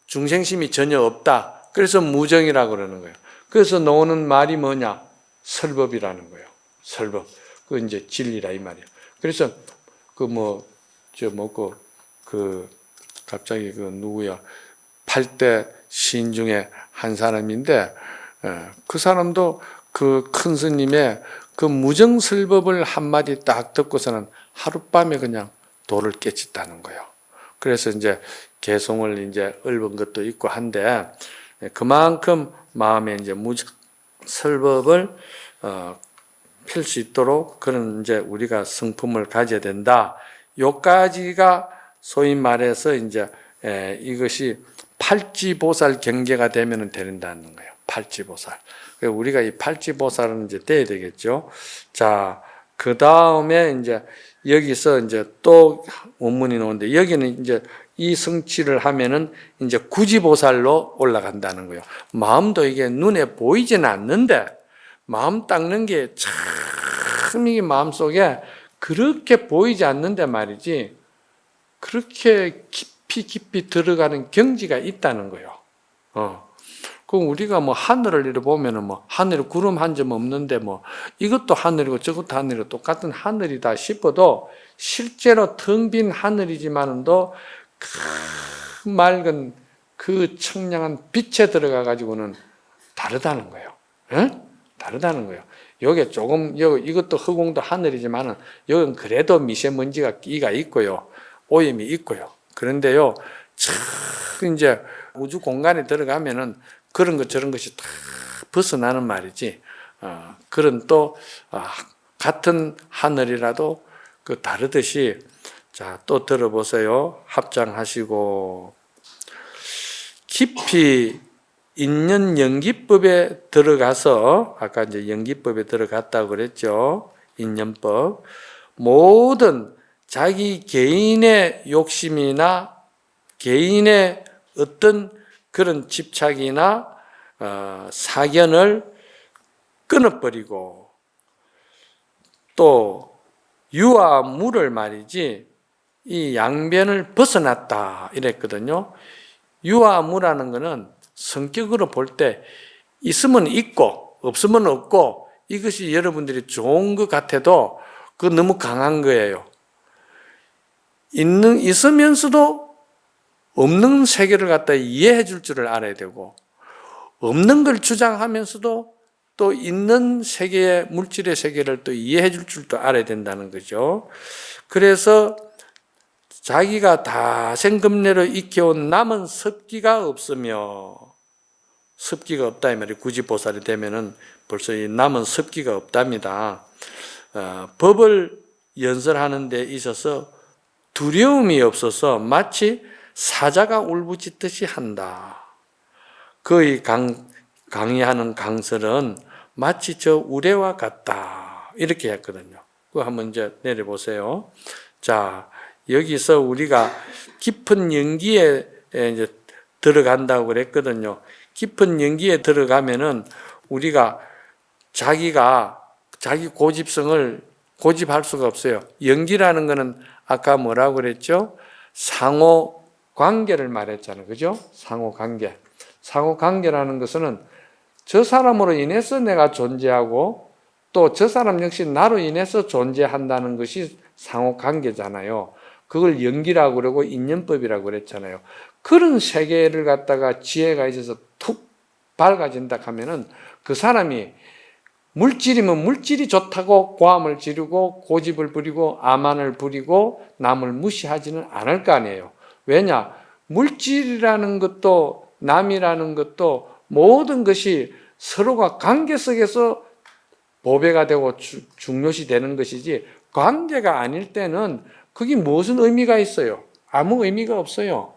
S1: 중생심이 전혀 없다. 그래서 무정이라고 그러는 거예요. 그래서 나오는 말이 뭐냐? 설법이라는 거예요. 설법. 그 이제 진리라 이 말이에요. 그래서 갑자기 누구야? 8대 시인 중에 한 사람인데 그 사람도 그 큰 스님의 그 무정설법을 한마디 딱 듣고서는 하룻밤에 그냥 도를 깨쳤다는 거예요. 그래서 이제 개송을 이제 읊은 것도 있고 한데 그만큼 마음에 이제 무정설법을 필 수 있도록 그런 이제 우리가 성품을 가져야 된다. 요까지가 소위 말해서 이제 이것이 팔지보살 경계가 되면 된다는 거예요. 팔지보살. 우리가 이 팔지보살은 이제 돼야 되겠죠. 자, 그 다음에 이제 여기서 이제 또 원문이 나오는데 여기는 이제 이 성취를 하면은 이제 구지보살로 올라간다는 거예요. 마음도 이게 눈에 보이지는 않는데 마음 닦는 게 참 이게 마음속에 그렇게 보이지 않는데 말이지 그렇게 깊이 들어가는 경지가 있다는 거예요. 그럼 우리가 뭐 하늘을 이렇게 보면은 뭐 하늘에 구름 한 점 없는데 뭐 이것도 하늘이고 저것도 하늘이고 똑같은 하늘이다 싶어도 실제로 텅 빈 하늘이지만도 그 맑은 그 청량한 빛에 들어가 가지고는 다르다는 거예요. 다르다는 거예요. 여기 조금 이것도 허공도 하늘이지만은 여기는 그래도 미세먼지가 끼가 있고요, 오염이 있고요. 그런데요, 참 이제 우주 공간에 들어가면은 그런 것 저런 것이 다 벗어나는 말이지. 그런 또 같은 하늘이라도 그 다르듯이 자, 또 들어보세요. 합장하시고 깊이 인연 연기법에 들어가서 아까 이제 연기법에 들어갔다고 그랬죠. 인연법. 모든 자기 개인의 욕심이나 개인의 어떤 그런 집착이나 사견을 끊어버리고 또 유와 무를 말이지 이 양변을 벗어났다 이랬거든요. 유와 무라는 것은 성격으로 볼 때 있으면 있고 없으면 없고 이것이 여러분들이 좋은 것 같아도 그거 너무 강한 거예요. 있으면서도 없는 세계를 갖다 이해해 줄 줄을 알아야 되고 없는 걸 주장하면서도 또 있는 세계의 물질의 세계를 또 이해해 줄 줄도 알아야 된다는 거죠. 그래서 자기가 다생금내로 익혀온 남은 습기가 없으며, 습기가 없다 이 말이 굳이 보살이 되면은 벌써 이 남은 습기가 없답니다. 법을 연설하는 데 있어서 두려움이 없어서 마치 사자가 울부짖듯이 한다. 그의 강의하는 강설은 마치 저 우레와 같다. 이렇게 했거든요. 그거 한번 이제 내려보세요. 자, 여기서 우리가 깊은 연기에 이제 들어간다고 그랬거든요. 깊은 연기에 들어가면은 우리가 자기 고집성을 고집할 수가 없어요. 연기라는 거는 아까 뭐라고 그랬죠? 상호 관계를 말했잖아요. 그죠? 상호 관계. 상호 관계라는 것은 저 사람으로 인해서 내가 존재하고 또 저 사람 역시 나로 인해서 존재한다는 것이 상호 관계잖아요. 그걸 연기라고 그러고 인연법이라고 그랬잖아요. 그런 세계를 갖다가 지혜가 있어서 툭 밝아진다 하면은 그 사람이 물질이면 물질이 좋다고 고함을 지르고 고집을 부리고 아만을 부리고 남을 무시하지는 않을 거 아니에요. 왜냐? 물질이라는 것도 남이라는 것도 모든 것이 서로가 관계 속에서 보배가 되고 중요시 되는 것이지 관계가 아닐 때는 그게 무슨 의미가 있어요? 아무 의미가 없어요.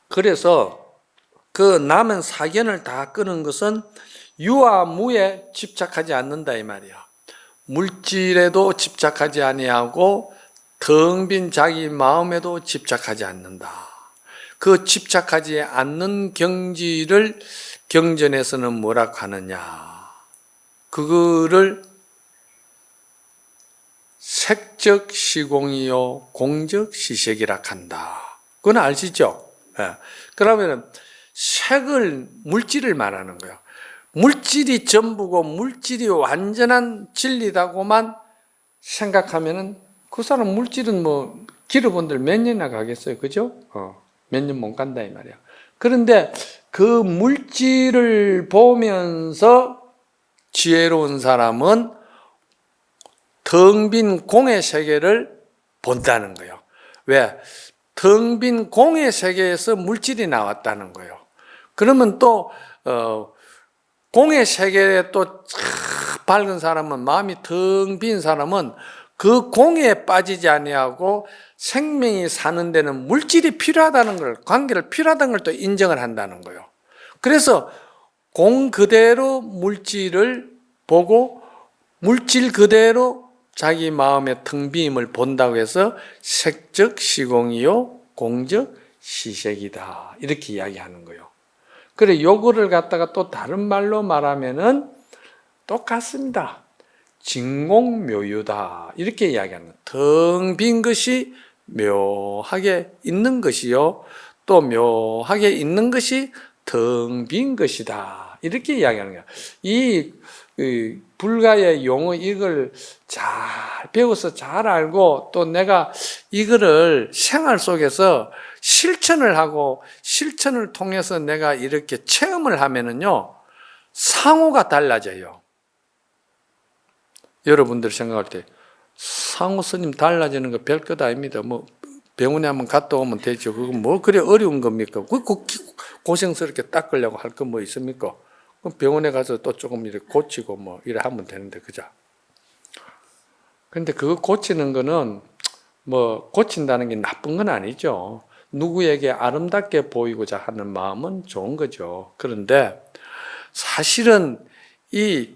S1: 그래서 그 남은 사견을 다 끄는 것은 유와 무에 집착하지 않는다 이 말이야. 물질에도 집착하지 아니하고 텅 빈 자기 마음에도 집착하지 않는다. 그 집착하지 않는 경지를 경전에서는 뭐라 하느냐. 그거를 색적 시공이요 공적 시색이라 한다. 그건 아시죠? 그러면 색을 물질을 말하는 거예요. 물질이 전부고 물질이 완전한 진리다고만 생각하면은 그 사람 물질은 뭐 길어본들 몇 년이나 가겠어요. 그죠? 몇 년 못 간다 이 말이야. 그런데 그 물질을 보면서 지혜로운 사람은 텅 빈 공의 세계를 본다는 거예요. 왜? 텅 빈 공의 세계에서 물질이 나왔다는 거예요. 그러면 또 공의 세계에 또 밝은 사람은, 마음이 텅 빈 사람은 그 공에 빠지지 아니하고 생명이 사는 데는 물질이 필요하다는 걸, 관계를 필요하다는 걸 또 인정을 한다는 거예요. 그래서 공 그대로 물질을 보고 물질 그대로 자기 마음의 텅 빔을 본다고 해서 색적 시공이요 공적 시색이다. 이렇게 이야기하는 거예요. 그래, 요거를 갖다가 또 다른 말로 말하면은 똑같습니다. 진공묘유다. 이렇게 이야기하는 거예요. 텅 빈 것이 묘하게 있는 것이요. 또 묘하게 있는 것이 텅 빈 것이다. 이렇게 이야기하는 거예요. 이 불가의 용어 이걸 잘 배워서 잘 알고 또 내가 이거를 생활 속에서 실천을 하고 실천을 통해서 내가 이렇게 체험을 하면은요, 상호가 달라져요. 여러분들 생각할 때 상호 스님 달라지는 거 별것 아닙니다. 뭐 병원에 한번 갔다 오면 되죠. 그거 뭐 그래 어려운 겁니까? 고생스럽게 닦으려고 할 거 뭐 있습니까? 그럼 병원에 가서 또 조금 이렇게 고치고 뭐 이래 하면 되는데, 그죠? 근데 그거 고치는 거는 뭐 고친다는 게 나쁜 건 아니죠. 누구에게 아름답게 보이고자 하는 마음은 좋은 거죠. 그런데 사실은 이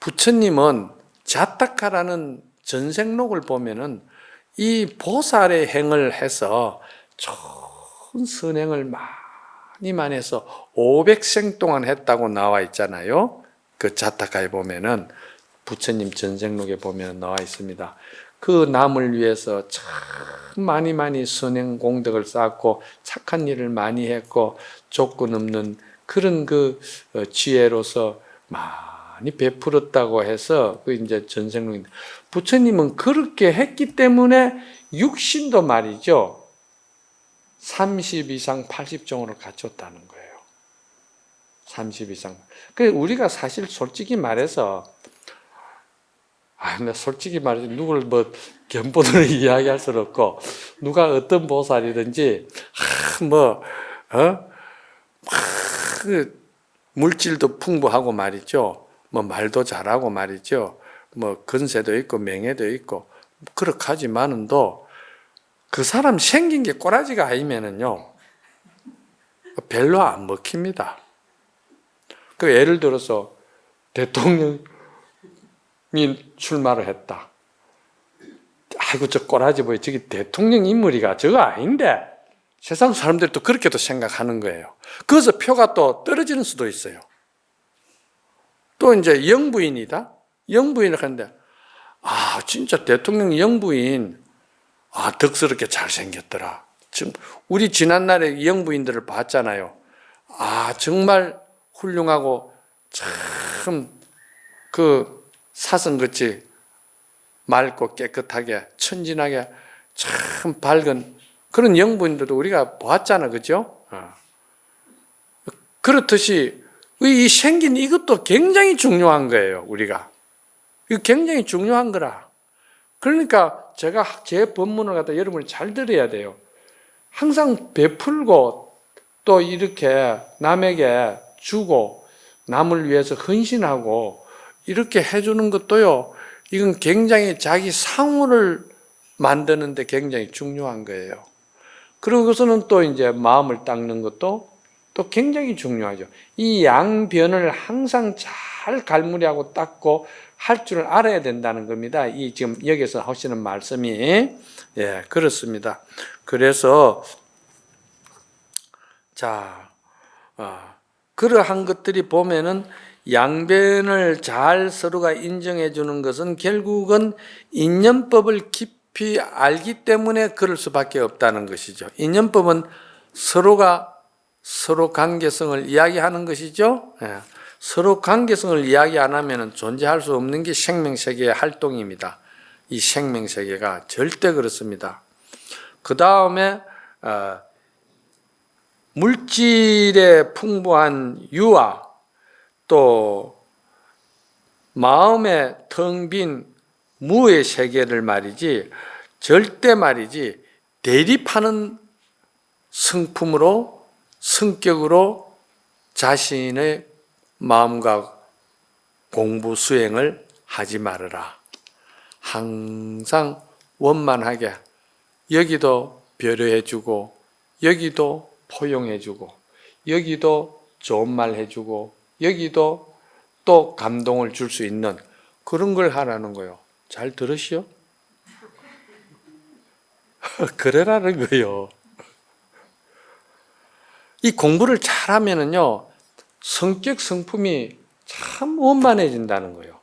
S1: 부처님은 자타카라는 전생록을 보면은 이 보살의 행을 해서 좋은 선행을 많이 해서 500생 동안 했다고 나와 있잖아요. 그 자타카에 보면은 부처님 전생록에 보면 나와 있습니다. 그 남을 위해서 참 많이 선행 공덕을 쌓고 착한 일을 많이 했고 조건 없는 그런 그 지혜로서 많이 베풀었다고 해서 그 이제 전생록인데, 부처님은 그렇게 했기 때문에 육신도 말이죠 30 이상 80종으로 갖췄다는 거예요. 30 이상. 그래 우리가 사실 솔직히 말해서 나 솔직히 말해서 누구를 뭐 견본으로 이야기할 수는 없고 누가 어떤 보살이든지 그 물질도 풍부하고 말이죠. 뭐 말도 잘하고 말이죠. 뭐 근세도 있고 명예도 있고 그렇게 하지만은도 그 사람 생긴 게 꼬라지가 아니면은요 별로 안 먹힙니다. 그 예를 들어서 대통령이 출마를 했다. 아이고 저 꼬라지 보여. 저기 대통령 인물이가 저거 아닌데 세상 사람들이 또 그렇게도 생각하는 거예요. 그래서 표가 또 떨어지는 수도 있어요. 또 이제 영부인이다. 영부인을 하는데 진짜 대통령 영부인 덕스럽게 잘생겼더라. 지금 우리 지난날에 영부인들을 봤잖아요. 정말 훌륭하고 참 그 사슴같이 맑고 깨끗하게 천진하게 참 밝은 그런 영부인들도 우리가 봤잖아, 그죠? 그렇듯이 이 생긴 이것도 굉장히 중요한 거예요, 우리가. 이거 굉장히 중요한 거라. 그러니까 제가 제 법문을 갖다 여러분이 잘 들어야 돼요. 항상 베풀고 또 이렇게 남에게 주고 남을 위해서 헌신하고 이렇게 해주는 것도요, 이건 굉장히 자기 상호를 만드는데 굉장히 중요한 거예요. 그러고서는 또 이제 마음을 닦는 것도 또 굉장히 중요하죠. 이 양변을 항상 잘 갈무리하고 닦고 할 줄 알아야 된다는 겁니다. 이 지금 여기서 하시는 말씀이 그렇습니다. 그래서 그러한 것들이 보면은 양변을 잘 서로가 인정해 주는 것은 결국은 인연법을 깊이 알기 때문에 그럴 수밖에 없다는 것이죠. 인연법은 서로가 서로 관계성을 이야기하는 것이죠. 서로 관계성을 이야기 안 하면 존재할 수 없는 게 생명세계의 활동입니다. 이 생명세계가 절대 그렇습니다. 그 다음에 물질의 풍부한 유아, 또 마음의 텅 빈 무의 세계를 말이지 절대 말이지 대립하는 성품으로 성격으로 자신의 마음과 공부 수행을 하지 말아라. 항상 원만하게 여기도 배려해주고 여기도 포용해주고 여기도 좋은 말 해주고 여기도 또 감동을 줄 수 있는 그런 걸 하라는 거예요. 잘 들으시오? 그러라는 거예요. 이 공부를 잘하면은요 성격 성품이 참 원만해진다는 거예요.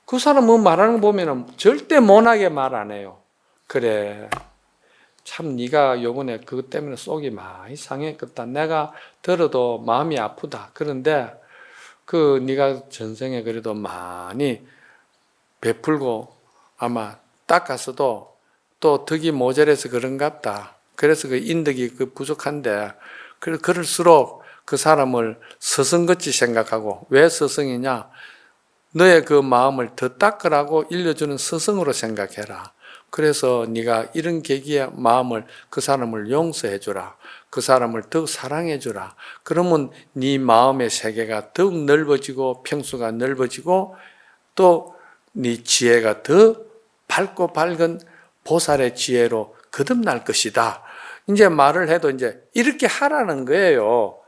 S1: 그 사람 뭐 말하는 거 보면은 절대 못하게 말 안 해요. 그래 참 네가 요번에 그것 때문에 속이 많이 상했겠다. 내가 들어도 마음이 아프다. 그런데 네가 전생에 그래도 많이 베풀고 아마 닦았어도 또 덕이 모자라서 그런갑다. 그래서 그 인덕이 부족한데 그럴수록 그 사람을 스승같이 생각하고 왜 스승이냐? 너의 그 마음을 더 닦으라고 일러주는 스승으로 생각해라. 그래서 네가 이런 계기의 마음을 그 사람을 용서해 주라. 그 사람을 더욱 사랑해 주라. 그러면 네 마음의 세계가 더욱 넓어지고 평수가 넓어지고 또 네 지혜가 더 밝고 밝은 보살의 지혜로 거듭날 것이다. 이제 말을 해도 이제 이렇게 하라는 거예요.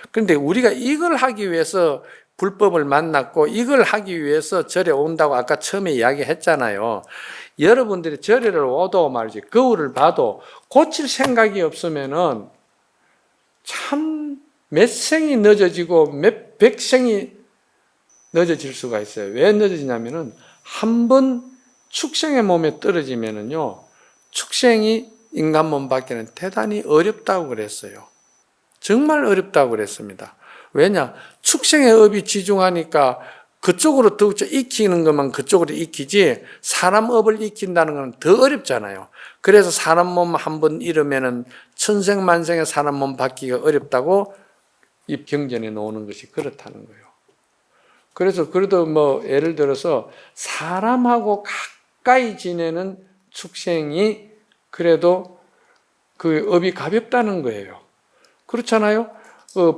S1: 그런데 우리가 이걸 하기 위해서 불법을 만났고 이걸 하기 위해서 절에 온다고 아까 처음에 이야기했잖아요. 여러분들이 절에를 오도 말이지 거울을 봐도 고칠 생각이 없으면은 참 몇 생이 늦어지고 몇 백생이 늦어질 수가 있어요. 왜 늦어지냐면은 한 번 축생의 몸에 떨어지면은요 축생이 인간 몸 받기는 대단히 어렵다고 그랬어요. 정말 어렵다고 그랬습니다. 왜냐? 축생의 업이 지중하니까 그쪽으로 더 익히는 것만 그쪽으로 익히지 사람 업을 익힌다는 건 더 어렵잖아요. 그래서 사람 몸 한 번 잃으면은 천생만생의 사람 몸 받기가 어렵다고 이 경전에 나오는 것이 그렇다는 거예요. 그래서 그래도 뭐 예를 들어서 사람하고 가까이 지내는 축생이 그래도 그 업이 가볍다는 거예요. 그렇잖아요.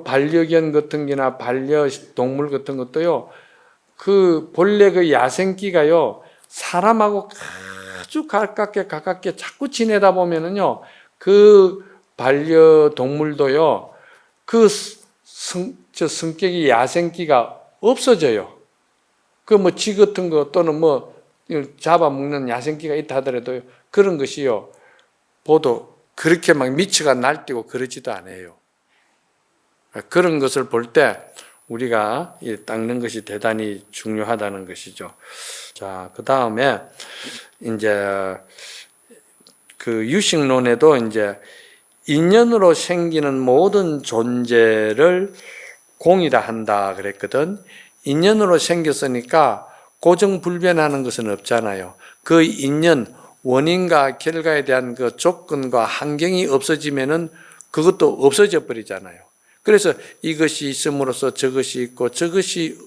S1: 반려견 같은 게나 반려동물 같은 것도요. 그 본래 그 야생기가요. 사람하고 아주 가깝게 자꾸 지내다 보면은요. 그 반려동물도요. 그 성격이 야생기가 없어져요. 그 뭐 쥐 같은 거 또는 뭐 잡아먹는 야생기가 있다 하더라도 그런 것이요. 보도 그렇게 막 미치가 날뛰고 그러지도 않아요. 그런 것을 볼 때 우리가 닦는 것이 대단히 중요하다는 것이죠. 자, 그 다음에 이제 그 유식론에도 이제 인연으로 생기는 모든 존재를 공이라 한다 그랬거든. 인연으로 생겼으니까 고정불변하는 것은 없잖아요. 그 인연, 원인과 결과에 대한 그 조건과 환경이 없어지면은 그것도 없어져 버리잖아요. 그래서 이것이 있음으로써 저것이 있고 저것이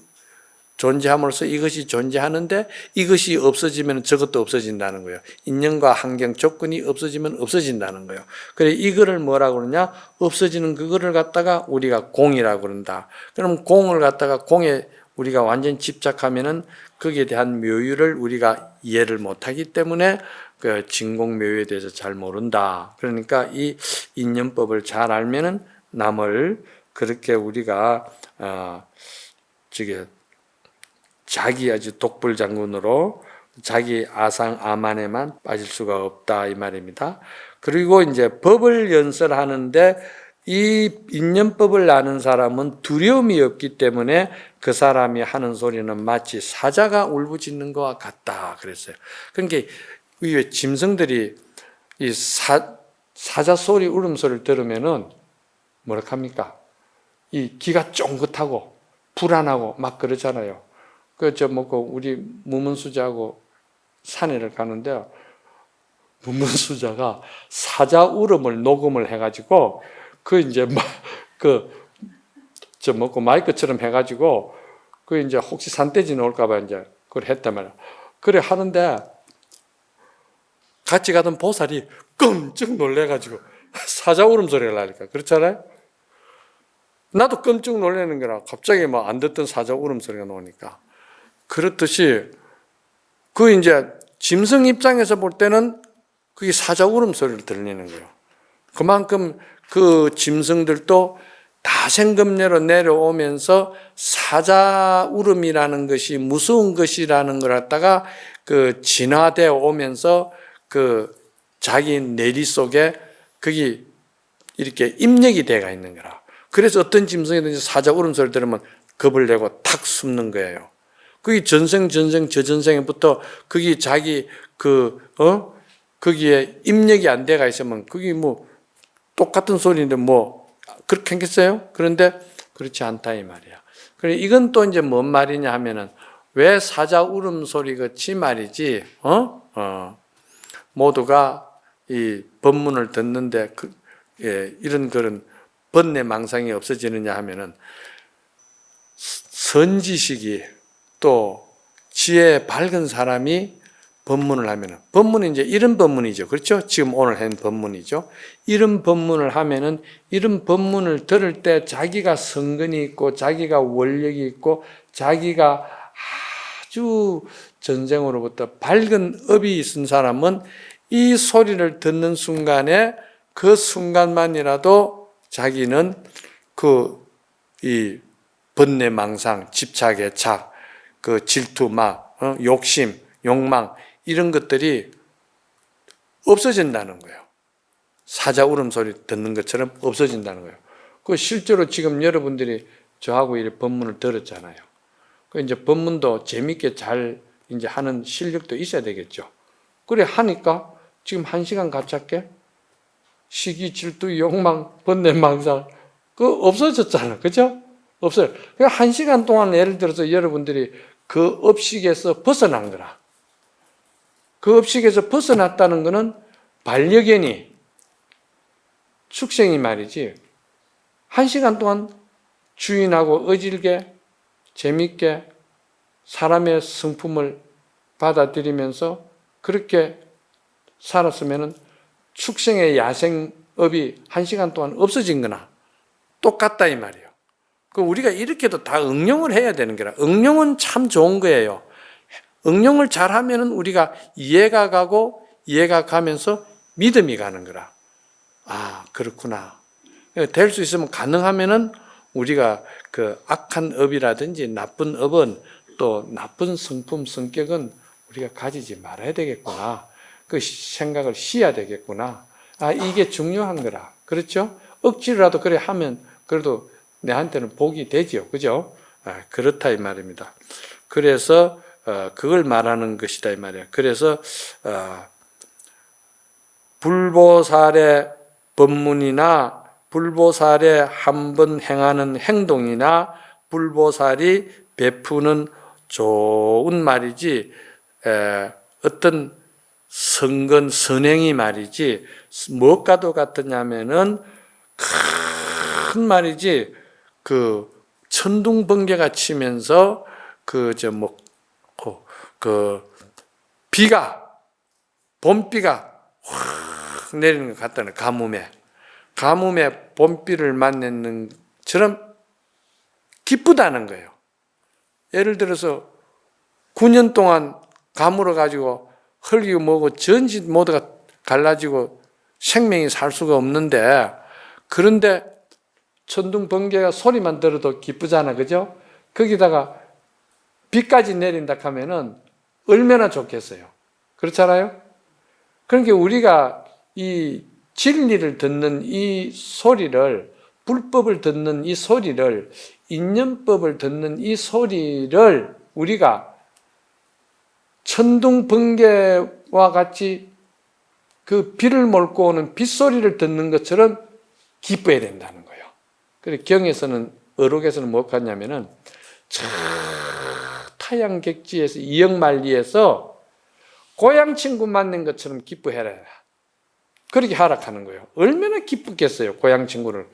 S1: 존재함으로써 이것이 존재하는데 이것이 없어지면 저것도 없어진다는 거예요. 인연과 환경 조건이 없어지면 없어진다는 거예요. 그래 이거를 뭐라고 그러냐? 없어지는 그거를 갖다가 우리가 공이라고 그런다. 그럼 공을 갖다가 공에 우리가 완전 집착하면은 거기에 대한 묘유를 우리가 이해를 못하기 때문에 그 진공묘유에 대해서 잘 모른다. 그러니까 이 인연법을 잘 알면은 남을 그렇게 우리가 자기 아주 독불장군으로 자기 아상 아만에만 빠질 수가 없다 이 말입니다. 그리고 이제 법을 연설하는데 이 인연법을 아는 사람은 두려움이 없기 때문에 그 사람이 하는 소리는 마치 사자가 울부짖는 것과 같다 그랬어요. 그러니까 왜 짐승들이 이 사자 소리 울음소리를 들으면은 뭐라 합니까? 이 기가 쫑긋하고 불안하고 막 그러잖아요. 그저 먹고 우리 무문수자하고 산에를 가는데요. 무문수자가 사자 울음을 녹음을 해가지고 그 이제 저 먹고 마이크처럼 해가지고 그 이제 혹시 산돼지 나올까봐 이제 그걸 했단 말이야. 그래 하는데 같이 가던 보살이 끔찍 놀래가지고 사자 울음소리가 나니까 그렇잖아요. 나도 끔찍 놀라는 거라 갑자기 막 안 듣던 사자 울음소리가 나오니까 그렇듯이 그 이제 짐승 입장에서 볼 때는 그게 사자 울음소리를 들리는 거예요. 그만큼 그 짐승들도 다생금내로 내려오면서 사자 울음이라는 것이 무서운 것이라는 걸 갖다가 그 진화되어 오면서 그 자기 내리 속에 그게 이렇게 입력이 돼가 있는 거라. 그래서 어떤 짐승이든지 사자 울음소리 들으면 겁을 내고 탁 숨는 거예요. 그게 저전생부터 그게 자기 거기에 입력이 안 돼가 있으면 그게 뭐 똑같은 소리인데 뭐 그렇게 했겠어요? 그런데 그렇지 않다 이 말이야. 그래 이건 또 이제 뭔 말이냐 하면은 왜 사자 울음소리 같이 말이지 모두가 이 법문을 듣는데 이런 그런 번뇌망상이 없어지느냐 하면은 선지식이 또 지혜 밝은 사람이 법문을 하면은 법문은 이제 이런 법문이죠. 그렇죠? 지금 오늘 한 법문이죠. 이런 법문을 하면은 이런 법문을 들을 때 자기가 성근이 있고 자기가 원력이 있고 자기가 아주 전생으로부터 밝은 업이 있은 사람은 이 소리를 듣는 순간에 그 순간만이라도 자기는 이 번뇌망상, 집착의 착, 그 질투, 욕심, 욕망 이런 것들이 없어진다는 거예요. 사자 울음소리 듣는 것처럼 없어진다는 거예요. 그 실제로 지금 여러분들이 저하고 이 법문을 들었잖아요. 그 이제 법문도 재밌게 잘 이제 하는 실력도 있어야 되겠죠. 그래 하니까 지금 1시간 가깝게 시기, 질투, 욕망, 번뇌망상 그 없어졌잖아. 그죠? 없어요. 그러니까 1시간 동안 예를 들어서 여러분들이 그 업식에서 벗어난 거라. 그 업식에서 벗어났다는 것은 반려견이 축생이 말이지 1시간 동안 주인하고 어질게 재밌게 사람의 성품을 받아들이면서 그렇게 살았으면 축생의 야생업이 1시간 동안 없어진 거나 똑같다 이 말이에요. 우리가 이렇게도 다 응용을 해야 되는 거라. 응용은 참 좋은 거예요. 응용을 잘하면 우리가 이해가 가고 이해가 가면서 믿음이 가는 거라. 아, 그렇구나. 될 수 있으면 가능하면은 우리가 그 악한 업이라든지 나쁜 업은 또 나쁜 성품, 성격은 우리가 가지지 말아야 되겠구나. 그 생각을 쉬어야 되겠구나. 아, 이게 중요한 거라. 그렇죠? 억지로라도 그래 하면 그래도 내한테는 복이 되지요. 그죠? 아, 그렇다 이 말입니다. 그래서 그걸 말하는 것이다 이 말이에요. 그래서 불보살의 법문이나 불보살의 한번 행하는 행동이나 불보살이 베푸는 좋은 말이지 어떤 선건 선행이 말이지 무엇과도 같으냐면은 큰 말이지 그 천둥번개가 치면서 비가 봄비가 확 내리는 것 같다는 가뭄에 봄비를 맞는 것처럼 기쁘다는 거예요. 예를 들어서 9년 동안 가물어 가지고 흙이고 뭐고 전지 모두가 갈라지고 생명이 살 수가 없는데 그런데 천둥 번개가 소리만 들어도 기쁘잖아. 그죠? 거기다가 비까지 내린다 하면은 얼마나 좋겠어요. 그렇잖아요? 그러니까 우리가 이 진리를 듣는 이 소리를, 불법을 듣는 이 소리를, 인연법을 듣는 이 소리를 우리가 천둥 번개와 같이 그 비를 몰고 오는 빗소리를 듣는 것처럼 기뻐야 된다는 거예요. 그래서 경에서는, 어록에서는 뭐 같냐면은 타양 객지에서 이역만리에서 고향 친구 만난 것처럼 기뻐해라. 그렇게 하락하는 거예요. 얼마나 기쁘겠어요. 고향 친구를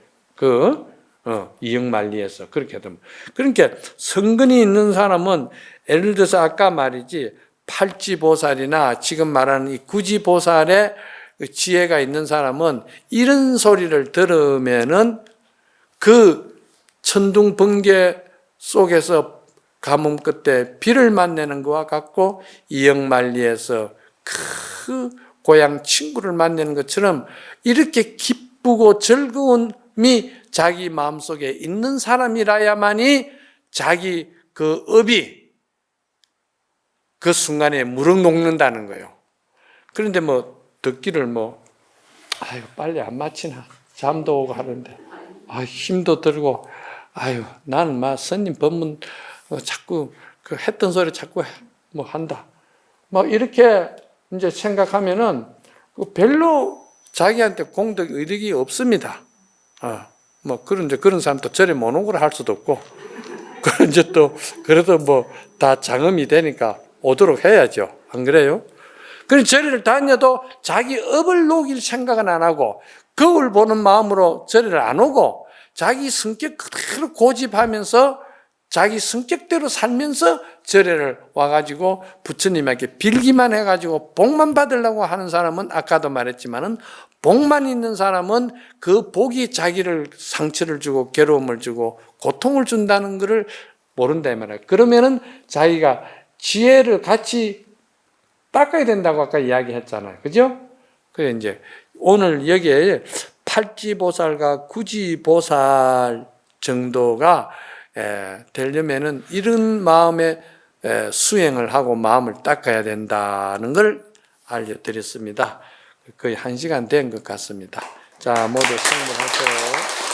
S1: 이역만리에서 그렇게 하면. 그러니까 성근이 있는 사람은 예를 들어서 아까 말이지 팔지보살이나 지금 말하는 이 구지보살의 지혜가 있는 사람은 이런 소리를 들으면은 그 천둥 번개 속에서 가뭄 끝에 비를 만나는 것과 같고 이역만리에서 그 고향 친구를 만나는 것처럼 이렇게 기쁘고 즐거움이 자기 마음속에 있는 사람이라야만이 자기 그 업이 그 순간에 무럭 녹는다는 거예요. 그런데 듣기를 아유 빨리 안 마치나 잠도 오고 하는데 힘도 들고 나는 스님 법문 자꾸 그 했던 소리 자꾸 한다. 이렇게 이제 생각하면은 별로 자기한테 공덕 의득이 없습니다. 그런데 그런 사람도 절에 못 오고 할 수도 없고, 이제 또 그래도 다 장엄이 되니까 오도록 해야죠. 안 그래요? 그래서 절에를 다녀도 자기 업을 녹일 생각은 안 하고 거울 보는 마음으로 절에를 안 오고 자기 성격 그대로 고집하면서 자기 성격대로 살면서 절에를 와가지고 부처님에게 빌기만 해가지고 복만 받으려고 하는 사람은 아까도 말했지만은 복만 있는 사람은 그 복이 자기를 상처를 주고 괴로움을 주고 고통을 준다는 것을 모른다 이 말이에요. 그러면은 자기가 지혜를 같이 닦아야 된다고 아까 이야기했잖아요. 그죠? 그래서 이제 오늘 여기에 팔지보살과 구지보살 정도가 되려면은 이런 마음의 수행을 하고 마음을 닦아야 된다는 걸 알려드렸습니다. 거의 1시간 된 것 같습니다. 자, 모두 성불하세요.